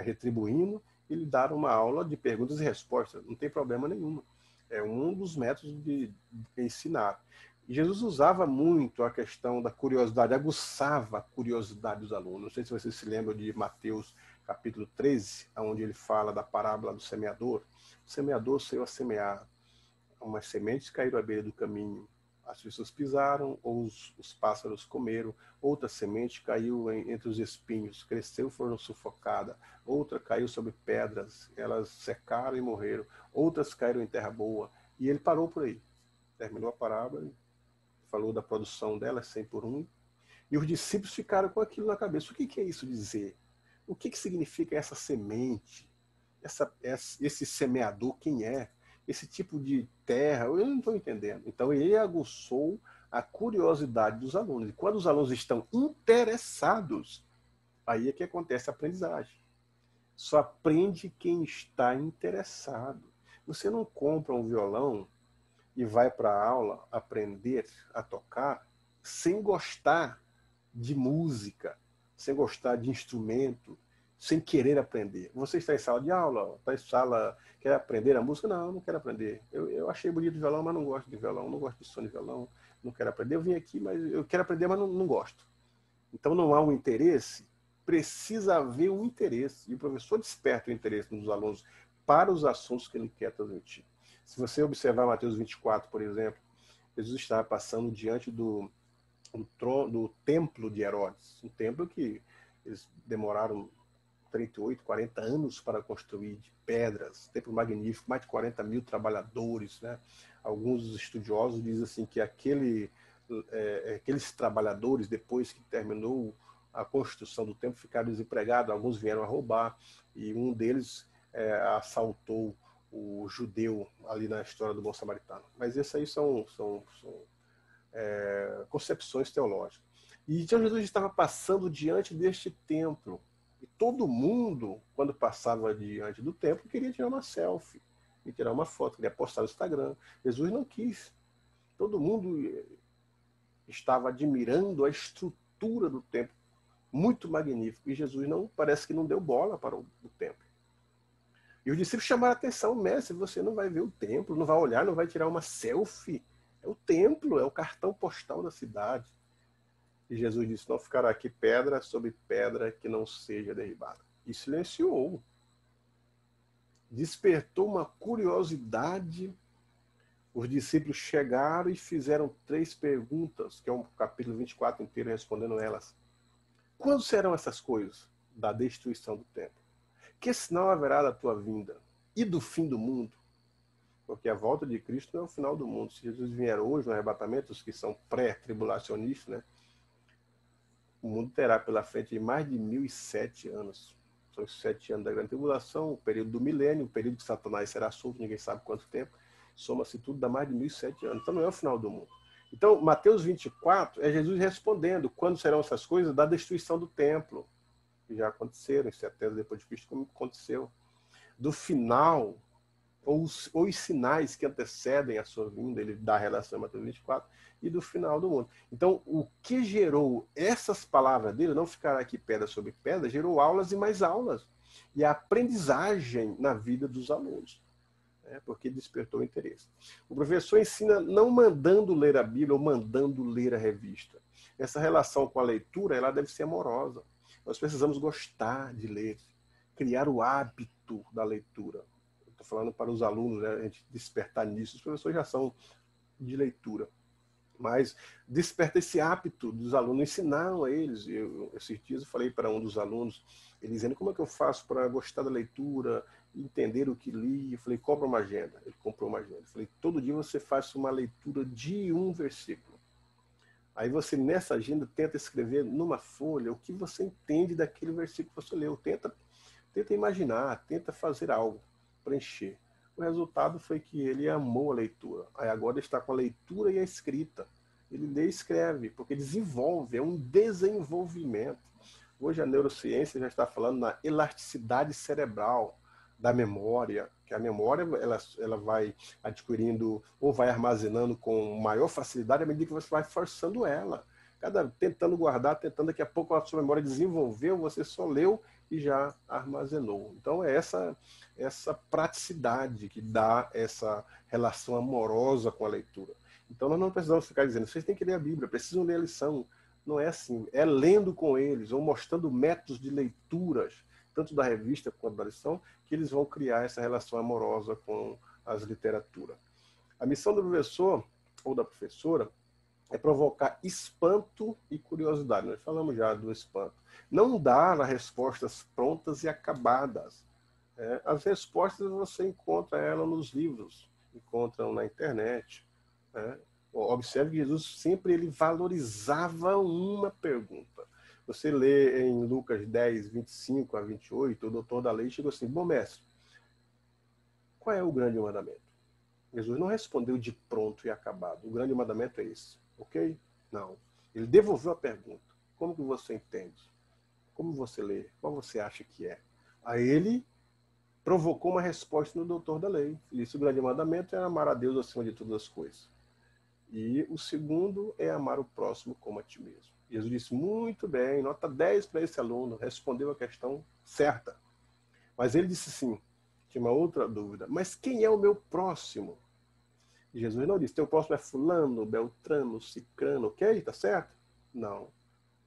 retribuindo, e lhe dar uma aula de perguntas e respostas. Não tem problema nenhum. É um dos métodos de ensinar. E Jesus usava muito a questão da curiosidade, aguçava a curiosidade dos alunos. Não sei se vocês se lembram de Mateus capítulo 13, onde ele fala da parábola do semeador. O semeador saiu a semear. Umas sementes caíram à beira do caminho. As pessoas pisaram, ou os pássaros comeram. Outra semente caiu entre os espinhos, cresceu e foram sufocada. Outra caiu sobre pedras, elas secaram e morreram. Outras caíram em terra boa. E ele parou por aí. Terminou a parábola, falou da produção delas, 100 por 1. E os discípulos ficaram com aquilo na cabeça. O que é isso dizer? O que significa essa semente? Esse semeador, quem é? Esse tipo de terra, eu não estou entendendo. Então ele aguçou a curiosidade dos alunos. E quando os alunos estão interessados, aí é que acontece a aprendizagem. Só aprende quem está interessado. Você não compra um violão e vai para a aula aprender a tocar sem gostar de música, sem gostar de instrumento, sem querer aprender. Você está em sala de aula, está em sala, quer aprender a música? Não, não quero aprender. Eu achei bonito o violão, mas não gosto de violão, não gosto de som de violão, não quero aprender. Eu vim aqui, mas eu quero aprender, mas não gosto. Então não há um interesse, precisa haver um interesse. E o professor desperta o interesse dos alunos para os assuntos que ele quer transmitir. Se você observar Mateus 24, por exemplo, Jesus estava passando diante do templo de Herodes, um templo que eles demoraram 38, 40 anos para construir, de pedras, templo magnífico, mais de 40 mil trabalhadores, né? Alguns estudiosos dizem assim que aqueles trabalhadores, depois que terminou a construção do templo, ficaram desempregados, alguns vieram a roubar, e um deles assaltou o judeu ali na história do Bom Samaritano. Mas essas aí são concepções teológicas. E então Jesus estava passando diante deste templo. E todo mundo, quando passava diante do templo, queria tirar uma selfie, queria tirar uma foto, queria postar no Instagram. Jesus não quis. Todo mundo estava admirando a estrutura do templo, muito magnífico. E Jesus parece que não deu bola para o templo. E os discípulos chamaram a atenção, mestre, você não vai ver o templo, não vai olhar, não vai tirar uma selfie. É o templo, é o cartão postal da cidade. E Jesus disse, não ficará aqui pedra sobre pedra que não seja derribada. E silenciou. Despertou uma curiosidade. Os discípulos chegaram e fizeram 3 perguntas, que é um capítulo 24 inteiro respondendo elas. Quando serão essas coisas? Da destruição do templo. Que sinal haverá da tua vinda? E do fim do mundo? Porque a volta de Cristo não é o final do mundo. Se Jesus vier hoje no arrebatamento, os que são pré-tribulacionistas, né? O mundo terá pela frente mais de 1007 anos. São os 7 anos da grande tribulação, o período do milênio, o período que Satanás será solto, ninguém sabe quanto tempo. Soma-se tudo, dá mais de 1007 anos. Então não é o final do mundo. Então, Mateus 24 é Jesus respondendo quando serão essas coisas da destruição do templo, que já aconteceram, em 70 depois de Cristo, como aconteceu. Do final, ou os sinais que antecedem a sua vinda, ele dá a relação em Mateus 24, e do final do mundo. Então, o que gerou essas palavras dele, não ficará aqui pedra sobre pedra, gerou aulas e mais aulas. E a aprendizagem na vida dos alunos, né, porque despertou o interesse. O professor ensina não mandando ler a Bíblia ou mandando ler a revista. Essa relação com a leitura, ela deve ser amorosa. Nós precisamos gostar de ler, criar o hábito da leitura. Estou falando para os alunos, né, a gente despertar nisso. Os professores já são de leitura. Mas desperta esse hábito dos alunos, ensinaram a eles. Esses dias eu falei para um dos alunos, ele dizendo, como é que eu faço para gostar da leitura, entender o que li? Eu falei, compra uma agenda. Ele comprou uma agenda. Eu falei, todo dia você faz uma leitura de um versículo. Aí você, nessa agenda, tenta escrever numa folha o que você entende daquele versículo que você leu. Tenta imaginar, tenta fazer algo, preencher. O resultado foi que ele amou a leitura. Aí agora ele está com a leitura e a escrita. Ele lê e escreve, porque desenvolve, é um desenvolvimento. Hoje a neurociência já está falando na elasticidade cerebral da memória, que a memória ela vai adquirindo ou vai armazenando com maior facilidade à medida que você vai forçando ela. Tentando guardar, tentando, daqui a pouco a sua memória desenvolveu, você só leu e já armazenou. Então é essa praticidade que dá essa relação amorosa com a leitura. Então nós não precisamos ficar dizendo, vocês têm que ler a Bíblia, precisam ler a lição. Não é assim, é lendo com eles, ou mostrando métodos de leituras, tanto da revista quanto da lição, que eles vão criar essa relação amorosa com as literaturas. A missão do professor, ou da professora, é provocar espanto e curiosidade. Nós falamos já do espanto. Não dar as respostas prontas e acabadas. As respostas você encontra ela nos livros, encontra na internet. Observe que Jesus sempre ele valorizava uma pergunta. Você lê em Lucas 10, 25 a 28, o doutor da lei chegou assim, bom mestre, qual é o grande mandamento? Jesus não respondeu de pronto e acabado. O grande mandamento é esse. Ok? Não. Ele devolveu a pergunta. Como que você entende? Como você lê? Qual você acha que é? Aí ele provocou uma resposta no doutor da lei. Ele disse, o grande mandamento é amar a Deus acima de todas as coisas. E o segundo é amar o próximo como a ti mesmo. Jesus disse, muito bem, nota 10 para esse aluno, respondeu a questão certa. Mas ele disse sim, tinha uma outra dúvida, mas quem é o meu próximo? E Jesus não disse, teu próximo é fulano, beltrano, cicrano, ok? Tá certo? Não.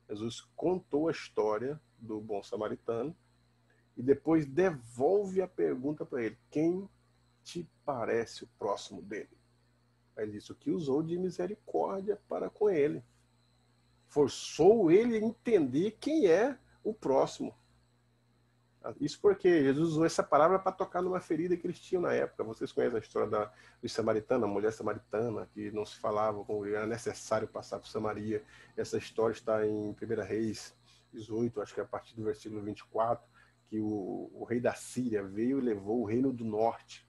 Jesus contou a história do bom samaritano e depois devolve a pergunta para ele, quem te parece o próximo dele? Aí ele disse, o que usou de misericórdia para com ele. Forçou ele a entender quem é o próximo. Isso porque Jesus usou essa palavra para tocar numa ferida que eles tinham na época. Vocês conhecem a história dos samaritanos, a mulher samaritana, que não se falava, como era necessário passar por Samaria. Essa história está em 1 Reis 18, acho que é a partir do versículo 24, que o rei da Síria veio e levou o reino do norte,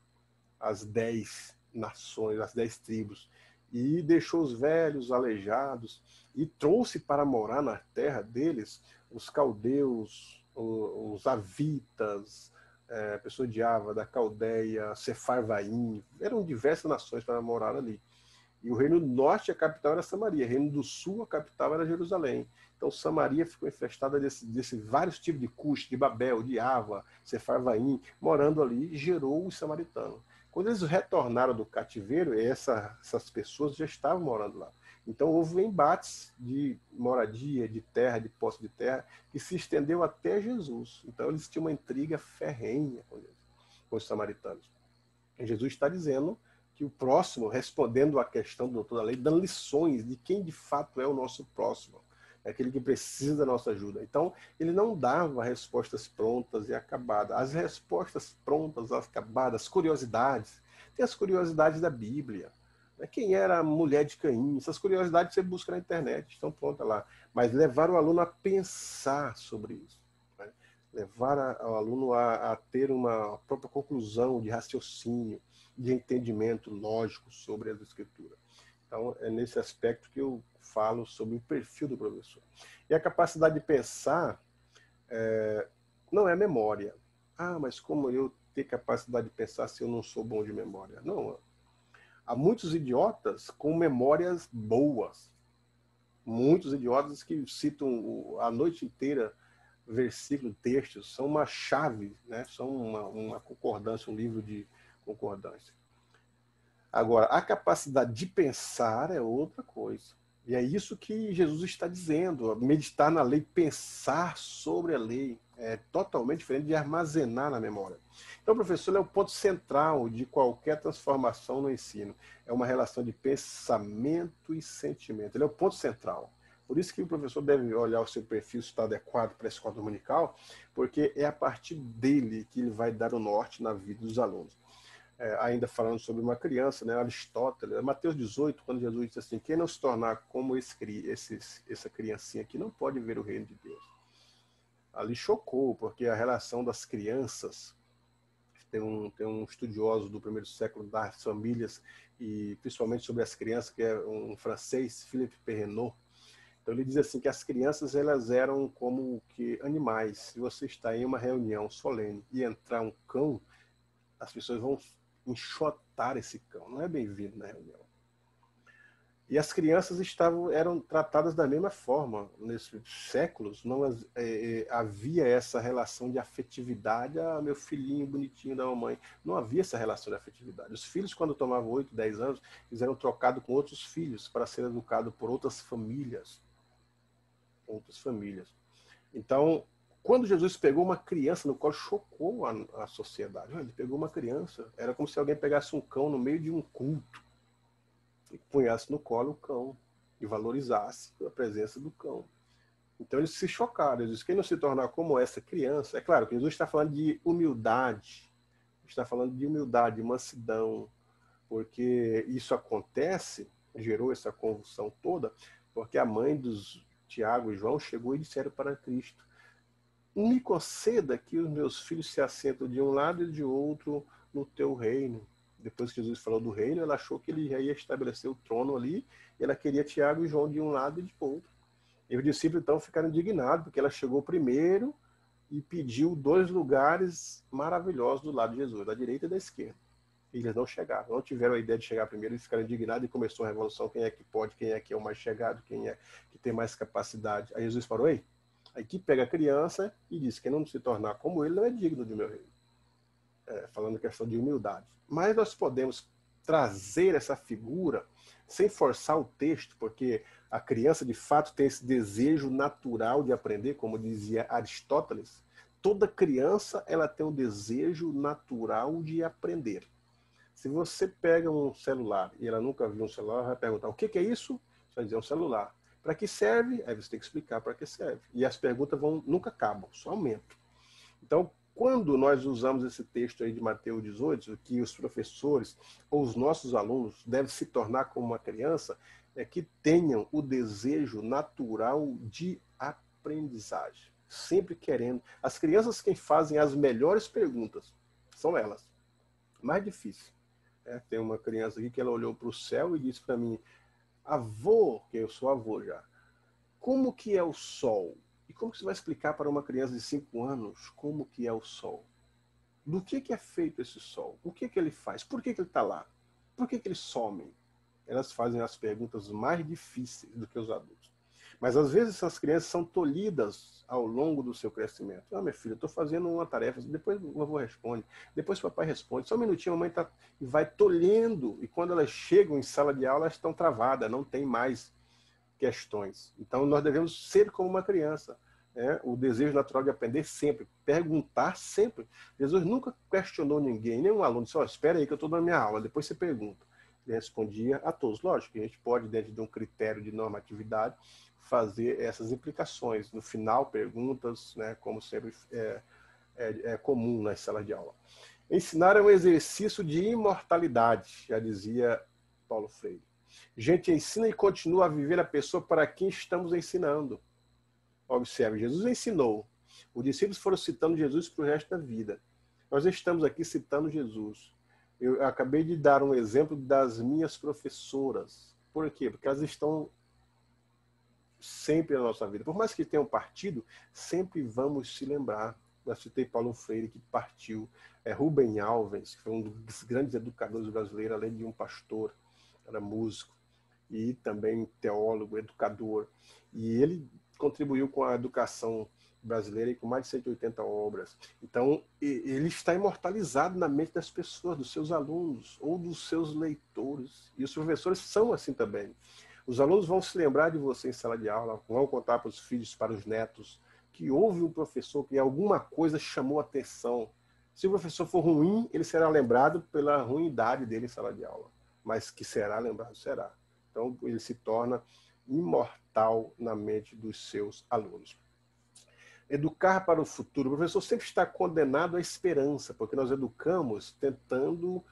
as 10 nações, as 10 tribos, e deixou os velhos, aleijados, e trouxe para morar na terra deles os caldeus, os avitas, pessoa de Ava, da Caldeia, Sefarvaim, eram diversas nações para morar ali. E o reino do norte, a capital era Samaria. O reino do sul, a capital era Jerusalém. Então Samaria ficou infestada desse vários tipos de Cush, de Babel, de Ava, Sefarvaim, morando ali, gerou os samaritanos. Quando eles retornaram do cativeiro, essas pessoas já estavam morando lá. Então houve embates de moradia, de terra, de posse de terra, que se estendeu até Jesus. Então eles tinham uma intriga ferrenha com os samaritanos. E Jesus está dizendo que o próximo, respondendo à questão do doutor da lei, dando lições de quem de fato é o nosso próximo, é aquele que precisa da nossa ajuda. Então, ele não dava respostas prontas e acabadas. As respostas prontas, acabadas, curiosidades, tem as curiosidades da Bíblia. Quem era a mulher de Caim? Essas curiosidades você busca na internet, estão prontas lá. Mas levar o aluno a pensar sobre isso. Né? Levar o aluno a ter uma própria conclusão de raciocínio, de entendimento lógico sobre as escrituras. Então, é nesse aspecto que eu falo sobre o perfil do professor. E a capacidade de pensar não é memória. Ah, mas como eu ter capacidade de pensar se eu não sou bom de memória? Não. Há muitos idiotas com memórias boas. Muitos idiotas que citam a noite inteira versículo, textos, são uma chave, né? São uma concordância, um livro de concordância. Agora, a capacidade de pensar é outra coisa. E é isso que Jesus está dizendo. Meditar na lei, pensar sobre a lei, é totalmente diferente de armazenar na memória. Então, professor, é o ponto central de qualquer transformação no ensino. É uma relação de pensamento e sentimento. Ele é o ponto central. Por isso que o professor deve olhar o seu perfil, se está adequado para a escola dominical, porque é a partir dele que ele vai dar o norte na vida dos alunos. Ainda falando sobre uma criança, né, Aristóteles, Mateus 18, quando Jesus disse assim, quem não se tornar como essa criancinha aqui não pode ver o reino de Deus. Ali chocou, porque a relação das crianças, tem um estudioso do primeiro século das famílias, e principalmente sobre as crianças, que é um francês, Philippe Perrenot. Então ele diz assim que as crianças elas eram como que animais. Se você está em uma reunião solene e entrar um cão, as pessoas vão enxotar esse cão, não é bem-vindo na reunião. E as crianças eram tratadas da mesma forma. Nesses séculos não havia essa relação de afetividade, meu filhinho bonitinho da mamãe. Não havia essa relação de afetividade. Os filhos, quando tomavam 8, 10 anos, eles eram trocados com outros filhos para ser educados por outras famílias. Outras famílias. Então, quando Jesus pegou uma criança no colo, chocou a sociedade. Ele pegou uma criança. Era como se alguém pegasse um cão no meio de um culto e punhasse no colo o cão e valorizasse a presença do cão. Então eles se chocaram. Eles disseram, quem não se tornar como essa criança... É claro que Jesus está falando de humildade. Está falando de humildade, de mansidão. Porque isso acontece, gerou essa convulsão toda, porque a mãe dos Tiago e João chegou e disseram para Cristo, me conceda que os meus filhos se assentam de um lado e de outro no teu reino. Depois que Jesus falou do reino, ela achou que ele já ia estabelecer o trono ali, e ela queria Tiago e João de um lado e de outro. E os discípulos então ficaram indignados, porque ela chegou primeiro e pediu 2 lugares maravilhosos do lado de Jesus, da direita e da esquerda. E eles não chegaram, não tiveram a ideia de chegar primeiro, eles ficaram indignados e começou a revolução, quem é que pode, quem é que é o mais chegado, quem é que tem mais capacidade. Aí Jesus falou, ei, aqui pega a criança e diz, quem não se tornar como ele não é digno do meu reino. Falando questão de humildade. Mas nós podemos trazer essa figura sem forçar o texto, porque a criança de fato tem esse desejo natural de aprender, como dizia Aristóteles. Toda criança ela tem um desejo natural de aprender. Se você pega um celular e ela nunca viu um celular, vai perguntar, o que é isso? Você vai dizer, é um celular. Para que serve? Aí você tem que explicar para que serve. E as perguntas nunca acabam, só aumentam. Então, quando nós usamos esse texto aí de Mateus 18, que os professores ou os nossos alunos devem se tornar como uma criança, é que tenham o desejo natural de aprendizagem. Sempre querendo. As crianças quem fazem as melhores perguntas são elas. Mais difícil. Tem uma criança aqui que ela olhou para o céu e disse para mim, avô, que eu sou avô já, como que é o sol? E como que você vai explicar para uma criança de 5 anos como que é o sol? Do que é feito esse sol? O que ele faz? Por que ele está lá? Por que eles somem? Elas fazem as perguntas mais difíceis do que os adultos. Mas às vezes essas crianças são tolhidas ao longo do seu crescimento. Ah, minha filha, eu estou fazendo uma tarefa, depois o avô responde, depois o papai responde, só um minutinho, a mamãe está... E vai tolhendo, e quando elas chegam em sala de aula, elas estão travadas, não tem mais questões. Então nós devemos ser como uma criança. O desejo natural de aprender sempre, perguntar sempre. Jesus nunca questionou ninguém, nenhum aluno disse, espera aí que eu estou dando minha aula, depois você pergunta. Ele respondia a todos. Lógico que a gente pode, dentro de um critério de normatividade, fazer essas implicações. No final, perguntas, né, como sempre é comum nas salas de aula. Ensinar é um exercício de imortalidade, já dizia Paulo Freire. Gente, ensina e continua a viver a pessoa para quem estamos ensinando. Observe, Jesus ensinou. Os discípulos foram citando Jesus para o resto da vida. Nós estamos aqui citando Jesus. Eu acabei de dar um exemplo das minhas professoras. Por quê? Porque elas estão sempre na nossa vida. Por mais que tenham partido, sempre vamos se lembrar. Eu citei Paulo Freire, que partiu. Rubem Alves, que foi um dos grandes educadores brasileiros, além de um pastor, era músico, e também teólogo, educador. E ele contribuiu com a educação brasileira e com mais de 180 obras. Então, ele está imortalizado na mente das pessoas, dos seus alunos ou dos seus leitores. E os professores são assim também. Os alunos vão se lembrar de você em sala de aula, vão contar para os filhos, para os netos, que houve um professor que alguma coisa chamou a atenção. Se o professor for ruim, ele será lembrado pela ruindade dele em sala de aula. Mas que será lembrado, será. Então, ele se torna imortal na mente dos seus alunos. Educar para o futuro. O professor sempre está condenado à esperança, porque nós educamos tentando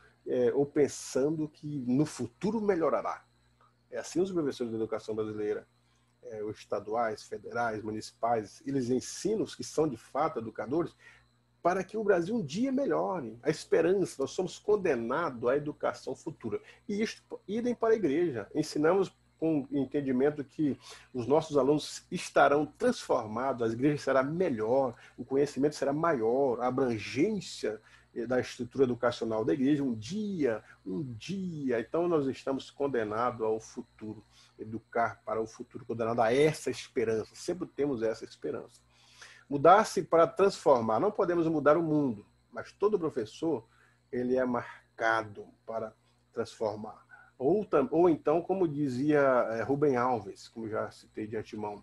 ou pensando que no futuro melhorará. É assim os professores da educação brasileira, os estaduais, federais, municipais, eles ensinam os que são de fato educadores para que o Brasil um dia melhore. A esperança, nós somos condenados à educação futura. E isto, idem para a igreja. Ensinamos com o entendimento que os nossos alunos estarão transformados, a igreja será melhor, o conhecimento será maior, a abrangência da estrutura educacional da igreja, um dia. Então nós estamos condenados ao futuro, educar para o futuro, condenados a essa esperança. Sempre temos essa esperança. Mudar-se para transformar. Não podemos mudar o mundo, mas todo professor ele é marcado para transformar. Ou então, como dizia Rubem Alves, como já citei de antemão,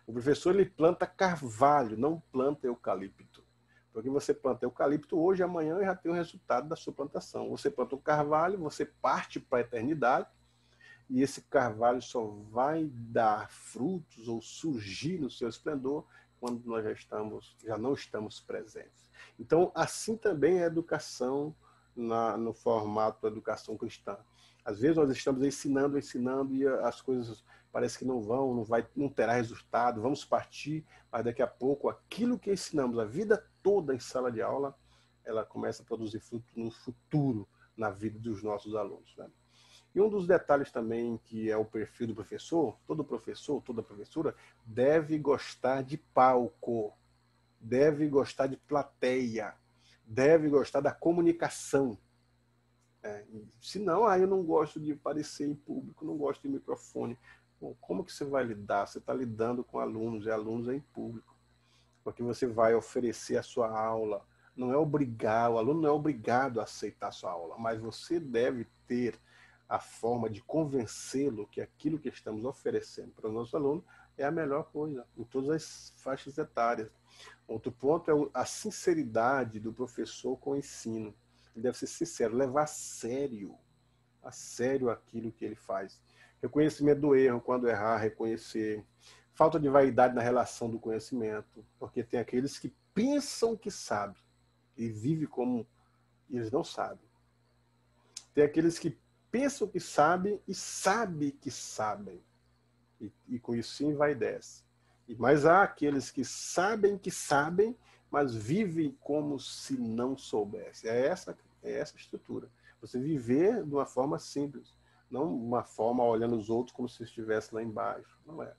o professor ele planta carvalho, não planta eucalipto. Porque você planta eucalipto hoje, amanhã já tem o resultado da sua plantação. Você planta um carvalho, você parte para a eternidade, e esse carvalho só vai dar frutos ou surgir no seu esplendor quando nós já não estamos presentes. Então, assim também é a educação no formato da educação cristã. Às vezes nós estamos ensinando e as coisas parece que não terá resultado, vamos partir, mas daqui a pouco aquilo que ensinamos a vida toda em sala de aula, ela começa a produzir fruto no futuro, na vida dos nossos alunos, né? E um dos detalhes também que é o perfil do professor, todo professor, toda professora, deve gostar de palco, deve gostar de plateia, deve gostar da comunicação. Se não, eu não gosto de aparecer em público, não gosto de microfone. Bom, como que você vai lidar? Você está lidando com alunos, e alunos em público. Porque você vai oferecer a sua aula. Não é obrigar, o aluno não é obrigado a aceitar a sua aula, mas você deve ter a forma de convencê-lo que aquilo que estamos oferecendo para o nosso aluno é a melhor coisa, em todas as faixas etárias. Outro ponto é a sinceridade do professor com o ensino. Ele deve ser sincero, levar a sério aquilo que ele faz. Reconhecimento do erro, quando errar, reconhecer. Falta de vaidade na relação do conhecimento, porque tem aqueles que pensam que sabem e vivem como eles não sabem. Tem aqueles que pensam que sabem e sabem que sabem. E com isso se envaidece. Mas há aqueles que sabem, mas vivem como se não soubessem. É essa estrutura. Você viver de uma forma simples, não uma forma olhando os outros como se estivesse lá embaixo. Não é.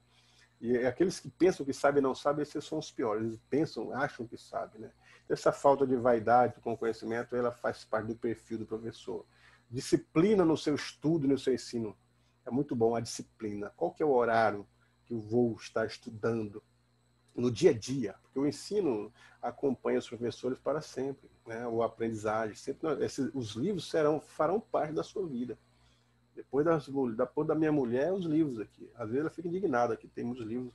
E aqueles que pensam que sabem e não sabem, esses são os piores. Eles pensam, acham que sabem, né? Essa falta de vaidade com conhecimento, ela faz parte do perfil do professor. Disciplina no seu estudo, no seu ensino. é muito bom a disciplina. Qual que é o horário que eu vou estar estudando no dia a dia? Porque o ensino acompanha os professores para sempre, né? O aprendizagem, sempre, os livros farão parte da sua vida. Depois da minha mulher, os livros aqui. Às vezes ela fica indignada que temos livros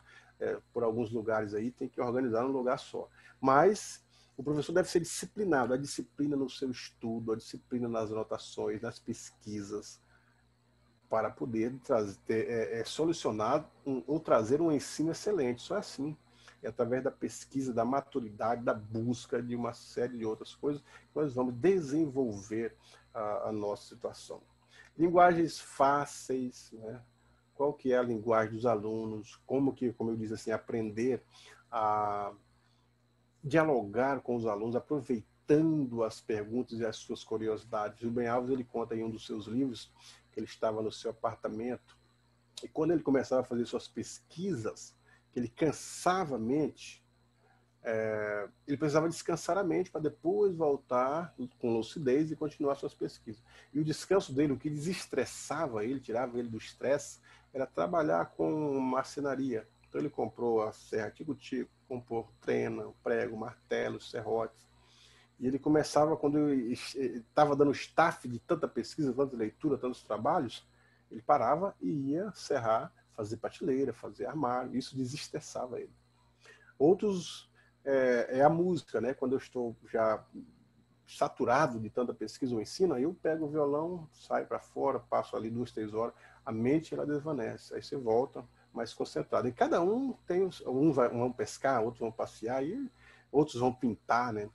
por alguns lugares aí, tem que organizar num lugar só. Mas o professor deve ser disciplinado, a disciplina no seu estudo, a disciplina nas anotações, nas pesquisas, para poder solucionar ou trazer um ensino excelente. Só assim. É através da pesquisa, da maturidade, da busca de uma série de outras coisas que nós vamos desenvolver a nossa situação. Linguagens fáceis, né? Qual que é a linguagem dos alunos, como eu disse assim, aprender a dialogar com os alunos, aproveitando as perguntas e as suas curiosidades. O Ben Alves, ele conta em um dos seus livros que ele estava no seu apartamento e quando ele começava a fazer suas pesquisas, que ele cansava a mente, ele precisava descansar a mente para depois voltar com lucidez e continuar suas pesquisas. E o descanso dele, o que desestressava ele, tirava ele do estresse, era trabalhar com marcenaria. Então ele comprou a serra tico-tico, comprou trena, prego, martelo, serrotes. E ele começava, quando estava dando staff de tanta pesquisa, tanta leitura, tantos trabalhos, ele parava e ia serrar, fazer prateleira, fazer armário. Isso desestressava ele. Outros é a música, né? Quando eu estou já saturado de tanta pesquisa ou ensino, aí eu pego o violão, saio para fora, passo ali 2, 3 horas, a mente ela desvanece, aí você volta mais concentrado. E cada um tem, vão pescar, outros vão passear, e outros vão pintar, né?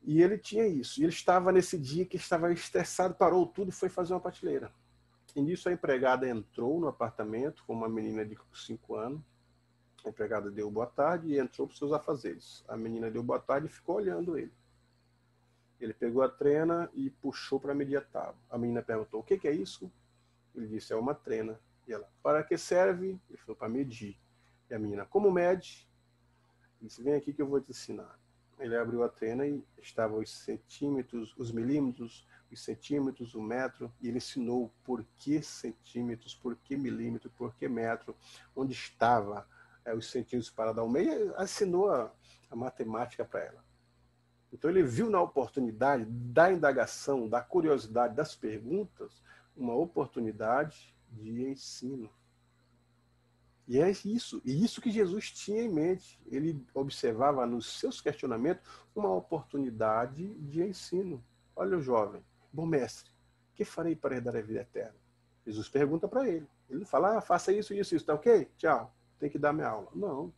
E ele tinha isso. E ele estava nesse dia que estava estressado, parou tudo e foi fazer uma prateleira. E nisso a empregada entrou no apartamento com uma menina de 5 anos. A empregada deu boa tarde e entrou para os seus afazeres. A menina deu boa tarde e ficou olhando ele. Ele pegou a trena e puxou para medir a tábua. A menina perguntou, o que é isso? Ele disse, é uma trena. E ela, para que serve? Ele falou, para medir. E a menina, como mede? Ele disse, vem aqui que eu vou te ensinar. Ele abriu a trena e estavam os centímetros, os milímetros, os centímetros, o metro, e ele ensinou por que centímetros, por que milímetro, por que metro, onde estava os centímetros para dar um meio, e ensinou a matemática para ela. Então ele viu na oportunidade da indagação, da curiosidade, das perguntas, uma oportunidade de ensino. E é isso que Jesus tinha em mente. Ele observava nos seus questionamentos uma oportunidade de ensino. Olha o jovem, bom mestre, o que farei para herdar a vida eterna? Jesus pergunta para ele. Ele não fala, faça isso, tá ok? Tchau, tem que dar minha aula. Não.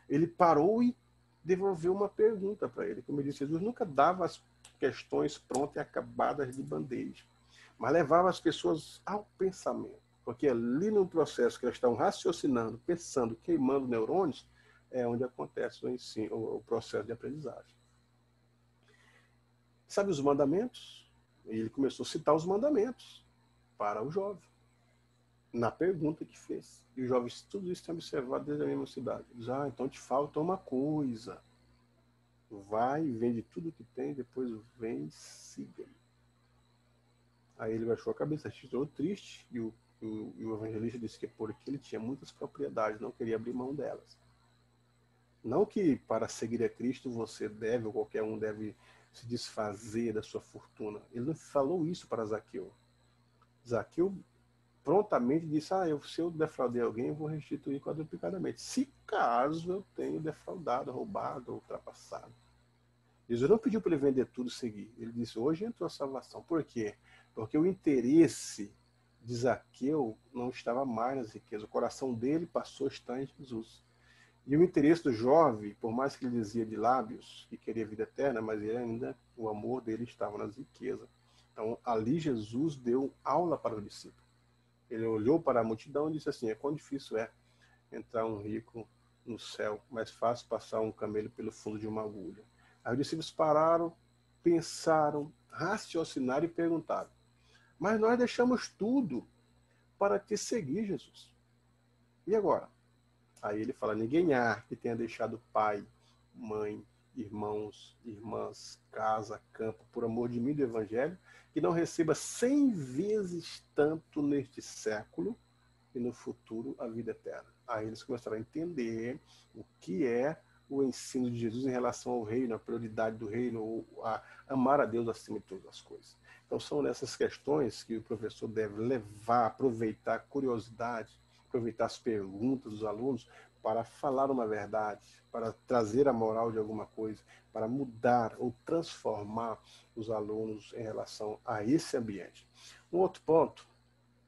Ele parou e devolveu uma pergunta para ele. Como eu disse, Jesus nunca dava as questões prontas e acabadas de bandeja, mas levava as pessoas ao pensamento. Porque ali no processo que elas estão raciocinando, pensando, queimando neurônios, é onde acontece o processo de aprendizagem. Sabe os mandamentos? Ele começou a citar os mandamentos para o jovem, na pergunta que fez. E os jovens, tudo isso tem observado desde a mesma cidade. Diz, então te falta uma coisa. Vai, vende tudo que tem, depois vem e siga-me. Aí ele baixou a cabeça, ficou triste, e o evangelista disse que porque ele tinha muitas propriedades, não queria abrir mão delas. Não que para seguir a Cristo você deve, ou qualquer um deve se desfazer da sua fortuna. Ele não falou isso para Zaqueu. Zaqueu prontamente disse, se eu defraudei alguém, eu vou restituir quadruplicadamente. Se caso eu tenho defraudado, roubado, ultrapassado. Jesus não pediu para ele vender tudo e seguir. Ele disse, hoje entrou a salvação. Por quê? Porque o interesse de Zaqueu não estava mais nas riquezas. O coração dele passou a estar em Jesus. E o interesse do jovem, por mais que ele dizia de lábios que queria vida eterna, mas ele ainda, o amor dele estava nas riquezas. Então, ali Jesus deu aula para o discípulo. Ele olhou para a multidão e disse assim, quão difícil é entrar um rico no céu, mais fácil passar um camelo pelo fundo de uma agulha. Aí os discípulos pararam, pensaram, raciocinaram e perguntaram, mas nós deixamos tudo para te seguir, Jesus. E agora? Aí ele fala, ninguém há que tenha deixado pai, mãe, irmãos, irmãs, casa, campo, por amor de mim do Evangelho, que não receba 100 vezes tanto neste século e no futuro a vida eterna. Aí eles começaram a entender o que é o ensino de Jesus em relação ao reino, a prioridade do reino, a amar a Deus acima de todas as coisas. Então são nessas questões que o professor deve levar, aproveitar a curiosidade, aproveitar as perguntas dos alunos para falar uma verdade, para trazer a moral de alguma coisa, para mudar ou transformar os alunos em relação a esse ambiente. Um outro ponto,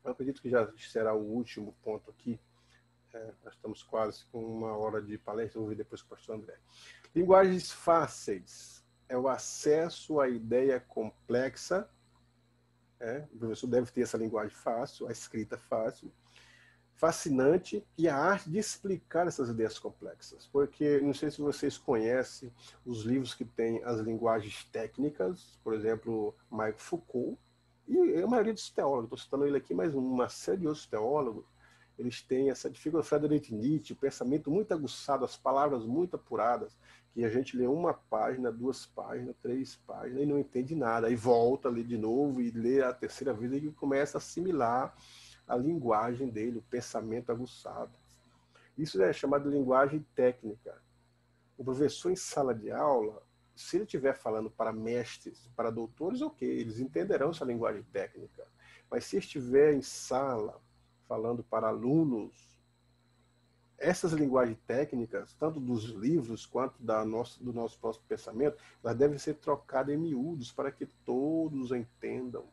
eu acredito que já será o último ponto aqui, nós estamos quase com 1 hora de palestra, vou ver depois com o pastor André. Linguagens fáceis é o acesso à ideia complexa, o professor deve ter essa linguagem fácil, a escrita fácil, fascinante e a arte de explicar essas ideias complexas. Porque, não sei se vocês conhecem os livros que têm as linguagens técnicas, por exemplo, Michel Foucault, e a maioria dos teólogos, estou citando ele aqui, mas uma série de outros teólogos, eles têm essa dificuldade. Friedrich Nietzsche, o pensamento muito aguçado, as palavras muito apuradas, que a gente lê 1 página, 2 páginas, 3 páginas e não entende nada. Aí volta a ler de novo e lê a 3ª vez e começa a assimilar a linguagem dele, o pensamento aguçado. Isso é chamado de linguagem técnica. O professor em sala de aula, se ele estiver falando para mestres, para doutores, ok, eles entenderão essa linguagem técnica. Mas se estiver em sala falando para alunos, essas linguagens técnicas, tanto dos livros quanto do nosso próprio pensamento, elas devem ser trocadas em miúdos para que todos entendam.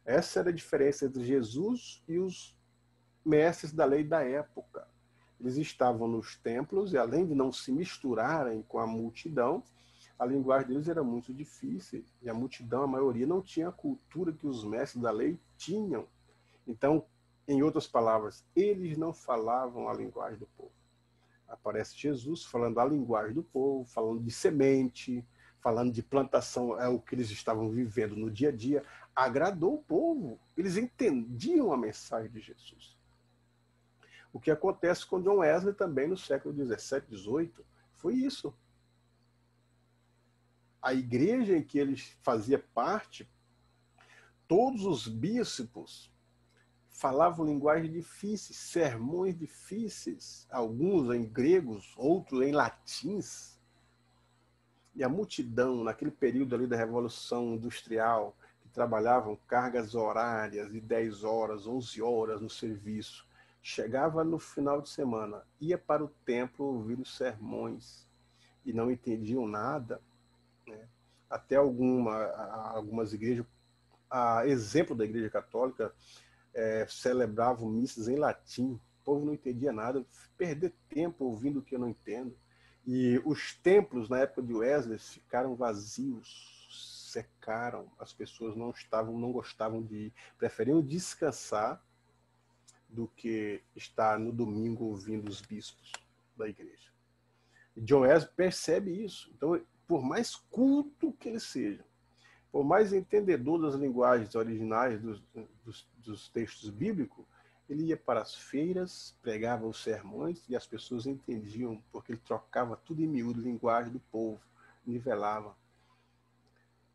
Essa era a diferença entre Jesus e os mestres da lei da época. Eles estavam nos templos e, além de não se misturarem com a multidão, a linguagem deles era muito difícil. E a multidão, a maioria, não tinha a cultura que os mestres da lei tinham. Então, em outras palavras, eles não falavam a linguagem do povo. Aparece Jesus falando a linguagem do povo, falando de semente, falando de plantação, é o que eles estavam vivendo no dia a dia. Agradou o povo. Eles entendiam a mensagem de Jesus. O que acontece com John Wesley também no século 17, 18, foi isso. A igreja em que ele fazia parte, todos os bispos falavam linguagem difícil, sermões difíceis, alguns em gregos, outros em latins. E a multidão, naquele período ali da Revolução Industrial, que trabalhavam cargas horárias de 10 horas, 11 horas no serviço, chegava no final de semana, ia para o templo ouvir os sermões e não entendiam nada, né? Até algumas igrejas, a exemplo da Igreja Católica, celebravam missas em latim. O povo não entendia nada, perder tempo ouvindo o que eu não entendo. E os templos, na época de Wesley, ficaram vazios, secaram, as pessoas não gostavam de ir, preferiam descansar do que estar no domingo ouvindo os bispos da igreja. E John Wesley percebe isso. Então, por mais culto que ele seja, por mais entendedor das linguagens originais dos textos bíblicos, ele ia para as feiras, pregava os sermões e as pessoas entendiam, porque ele trocava tudo em miúdo, linguagem do povo, nivelava.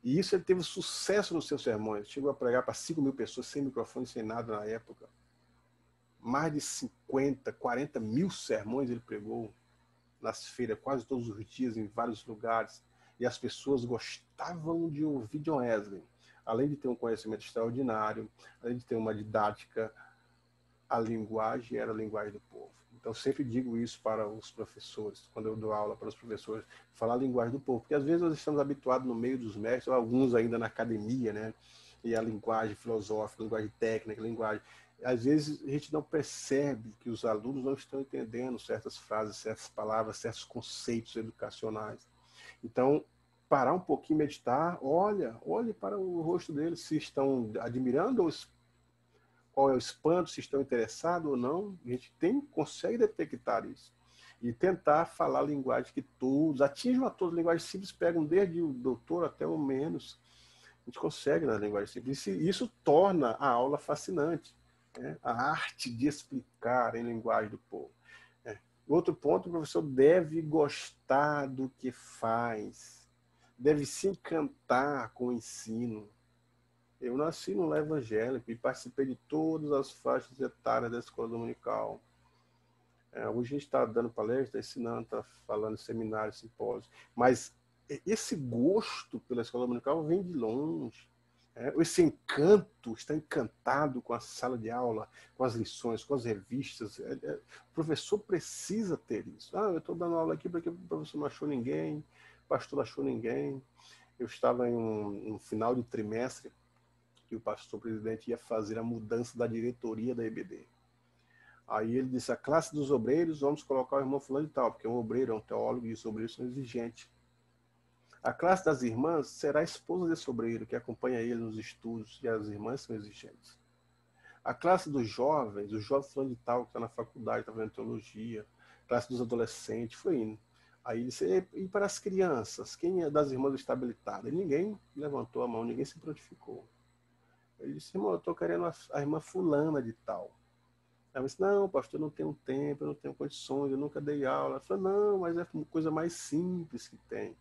E isso ele teve sucesso nos seus sermões. Chegou a pregar para 5.000 pessoas, sem microfone, sem nada na época. Mais de 50, 40 mil sermões ele pregou nas feiras, quase todos os dias, em vários lugares. E as pessoas gostavam de ouvir John Wesley. Além de ter um conhecimento extraordinário, além de ter uma didática, a linguagem era a linguagem do povo. Então, sempre digo isso para os professores, quando eu dou aula para os professores, falar a linguagem do povo. Porque, às vezes, nós estamos habituados no meio dos mestres, alguns ainda na academia, né? E a linguagem filosófica, a linguagem técnica, a linguagem... Às vezes, a gente não percebe que os alunos não estão entendendo certas frases, certas palavras, certos conceitos educacionais. Então, parar um pouquinho, meditar, olhe para o rosto deles, se estão admirando ou qual é o espanto, se estão interessados ou não. A gente consegue detectar isso. E tentar falar a linguagem que todos, atinjam a todos, linguagem simples, pegam desde o doutor até o menos. A gente consegue na linguagem simples. Isso torna a aula fascinante, né? A arte de explicar em linguagem do povo. Outro ponto, o professor deve gostar do que faz, deve se encantar com o ensino. Eu nasci no lar evangélico e participei de todas as faixas etárias da escola dominical. Hoje a gente está dando palestra, ensinando, está falando em seminário, simpósio, mas esse gosto pela escola dominical vem de longe. Esse encanto, está encantado com a sala de aula, com as lições, com as revistas. O professor precisa ter isso. Eu estou dando aula aqui porque o professor não achou ninguém, o pastor não achou ninguém. Eu estava em um final de trimestre que o pastor presidente ia fazer a mudança da diretoria da EBD. Aí ele disse, a classe dos obreiros, vamos colocar o irmão fulano e tal, porque um obreiro é um teólogo e os obreiros são exigentes. A classe das irmãs será a esposa desse obreiro, que acompanha ele nos estudos, e as irmãs são exigentes. A classe dos jovens, o jovem fulano de tal, que está na faculdade, está fazendo teologia, a classe dos adolescentes, foi indo. Aí ele disse, e para as crianças, quem é das irmãs está habilitado? E ninguém levantou a mão, ninguém se prontificou. Ele disse, irmão, eu estou querendo a irmã fulana de tal. Ela disse, não, pastor, eu não tenho tempo, eu não tenho condições, eu nunca dei aula. Ela falou, não, mas é uma coisa mais simples que tem.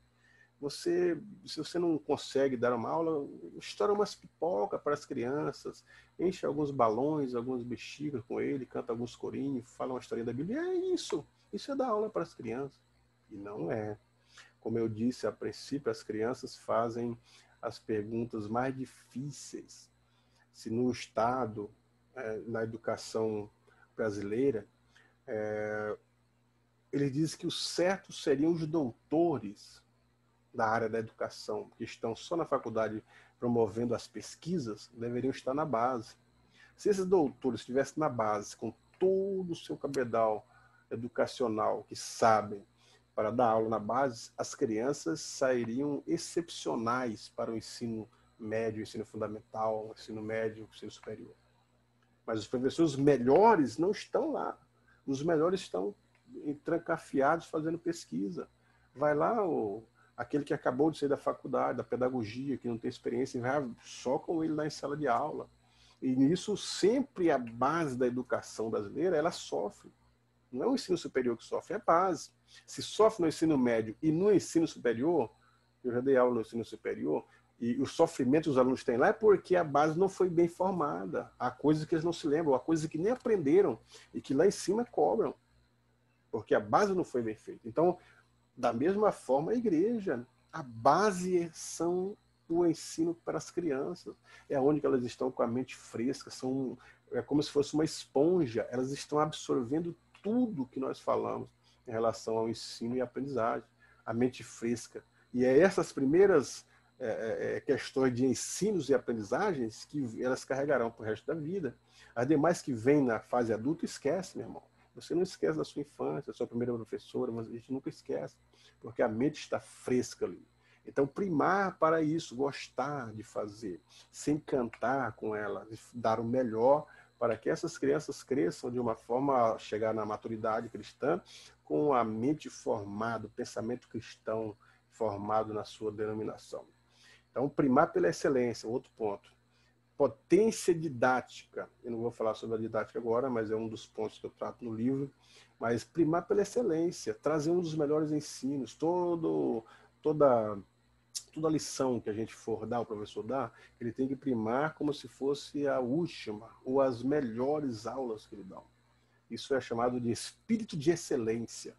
Se você não consegue dar uma aula, estoura umas pipoca para as crianças, enche alguns balões, algumas bexigas com ele, canta alguns corinhos, fala uma historinha da Bíblia. É isso é dar aula para as crianças. E não é. Como eu disse, a princípio, as crianças fazem as perguntas mais difíceis. Se no Estado, na educação brasileira, ele diz que os certos seriam os doutores da área da educação, que estão só na faculdade promovendo as pesquisas, deveriam estar na base. Se esses doutores estivessem na base, com todo o seu cabedal educacional, que sabem para dar aula na base, as crianças sairiam excepcionais para o ensino médio, ensino fundamental, ensino médio, ensino superior. Mas os professores melhores não estão lá. Os melhores estão trancafiados fazendo pesquisa. Vai lá aquele que acabou de sair da faculdade, da pedagogia, que não tem experiência, vai só com ele lá em sala de aula. E nisso sempre a base da educação brasileira, ela sofre. Não é o ensino superior que sofre, é a base. Se sofre no ensino médio e no ensino superior, eu já dei aula no ensino superior, e o sofrimento que os alunos têm lá é porque a base não foi bem formada. Há coisas que eles não se lembram, há coisas que nem aprenderam e que lá em cima cobram, porque a base não foi bem feita. Então, da mesma forma, a igreja, a base são o ensino para as crianças. É onde elas estão com a mente fresca, é como se fosse uma esponja, elas estão absorvendo tudo que nós falamos em relação ao ensino e aprendizagem, a mente fresca. E é essas primeiras questões de ensinos e aprendizagens que elas carregarão para o resto da vida. As demais que vêm na fase adulta, esquece, meu irmão. Você não esquece da sua infância, da sua primeira professora, mas a gente nunca esquece, porque a mente está fresca ali. Então, primar para isso, gostar de fazer, se encantar com ela, dar o melhor para que essas crianças cresçam de uma forma a chegar na maturidade cristã com a mente formada, o pensamento cristão formado na sua denominação. Então, primar pela excelência, outro ponto. Potência didática. Eu não vou falar sobre a didática agora, mas é um dos pontos que eu trato no livro. Mas primar pela excelência, trazer um dos melhores ensinos. Toda lição que a gente for dar, o professor dá, ele tem que primar como se fosse a última ou as melhores aulas que ele dá. Isso é chamado de espírito de excelência.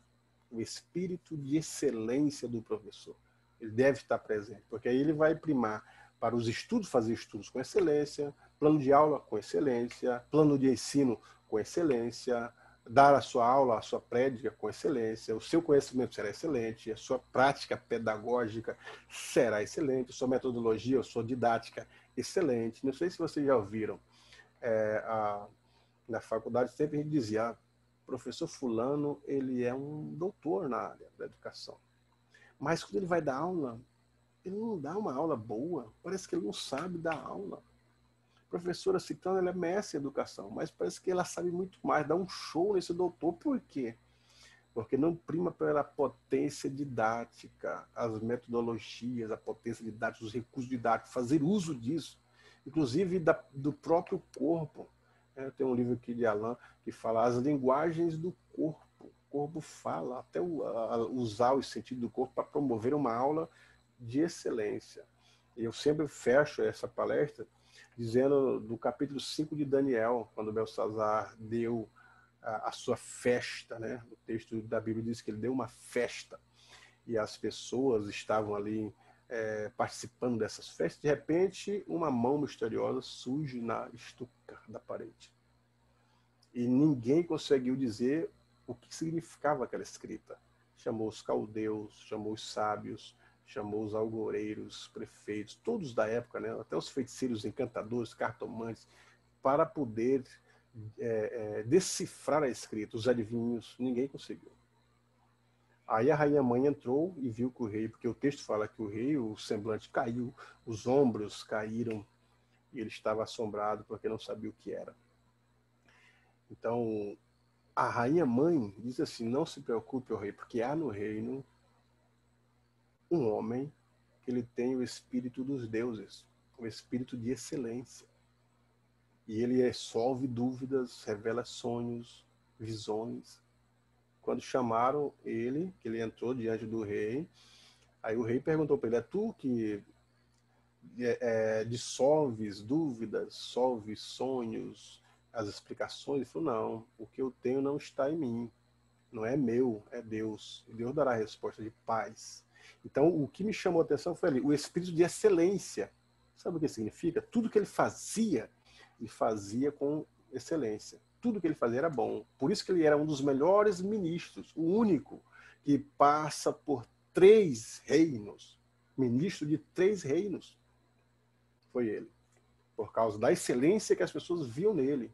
O espírito de excelência do professor. Ele deve estar presente, porque aí ele vai primar para os estudos, fazer estudos com excelência, plano de aula com excelência, plano de ensino com excelência, dar a sua aula, a sua prédica com excelência, o seu conhecimento será excelente, a sua prática pedagógica será excelente, a sua metodologia, a sua didática excelente. Não sei se vocês já ouviram, na faculdade sempre a gente dizia, professor fulano, ele é um doutor na área da educação. Mas quando ele vai dar aula, ele não dá uma aula boa, parece que ele não sabe dar aula. A professora citando, ela é mestre em educação, mas parece que ela sabe muito mais, dá um show nesse doutor. Por quê? Porque não prima pela potência didática, as metodologias, a potência didática, os recursos didáticos, fazer uso disso, inclusive do próprio corpo. Tem um livro aqui de Alain que fala as linguagens do corpo. corpo fala, até usar os sentidos do corpo para promover uma aula de excelência. E eu sempre fecho essa palestra dizendo do capítulo 5 de Daniel, quando Belsazar deu a sua festa, né? O texto da Bíblia diz que ele deu uma festa e as pessoas estavam ali participando dessas festas. De repente, uma mão misteriosa surge na estuca da parede. E ninguém conseguiu dizer o que significava aquela escrita. Chamou os caldeus, chamou os sábios, chamou os algoreiros, prefeitos, todos da época, né? Até os feiticeiros, encantadores, cartomantes, para poder decifrar a escrita. Os adivinhos, ninguém conseguiu. Aí a rainha mãe entrou e viu que o rei, porque o texto fala que o rei, o semblante caiu, os ombros caíram, e ele estava assombrado porque não sabia o que era. Então, a rainha mãe diz assim: não se preocupe, ó rei, porque há no reino um homem que ele tem o espírito dos deuses, o espírito de excelência. E ele resolve dúvidas, revela sonhos, visões. Quando chamaram ele, que ele entrou diante do rei, aí o rei perguntou para ele: é tu que dissolves dúvidas, solves sonhos, as explicações? Ele falou: não, o que eu tenho não está em mim. Não é meu, é Deus. E Deus dará a resposta de paz. Então, o que me chamou a atenção foi ali, o espírito de excelência. Sabe o que significa? Tudo que ele fazia com excelência. Tudo que ele fazia era bom. Por isso que ele era um dos melhores ministros, o único que passa por 3 reinos. Ministro de 3 reinos foi ele. Por causa da excelência que as pessoas viam nele.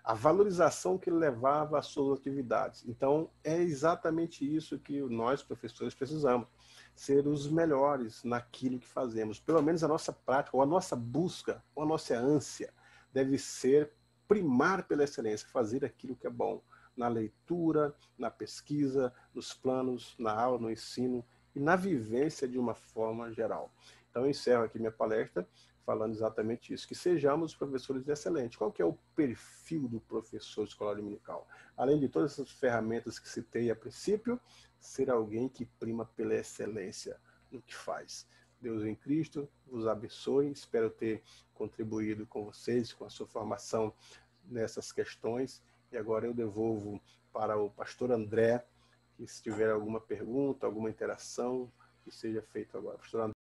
A valorização que ele levava às suas atividades. Então, é exatamente isso que nós, professores, precisamos. Ser os melhores naquilo que fazemos. Pelo menos a nossa prática, ou a nossa busca, ou a nossa ânsia, deve ser primar pela excelência, fazer aquilo que é bom. Na leitura, na pesquisa, nos planos, na aula, no ensino e na vivência de uma forma geral. Então, eu encerro aqui minha palestra falando exatamente isso, que sejamos professores excelentes. Qual que é o perfil do professor escolar dominical? Além de todas essas ferramentas que citei a princípio, ser alguém que prima pela excelência no que faz. Deus em Cristo vos abençoe, espero ter contribuído com vocês, com a sua formação nessas questões, e agora eu devolvo para o pastor André, que se tiver alguma pergunta, alguma interação, que seja feito agora. Pastor André.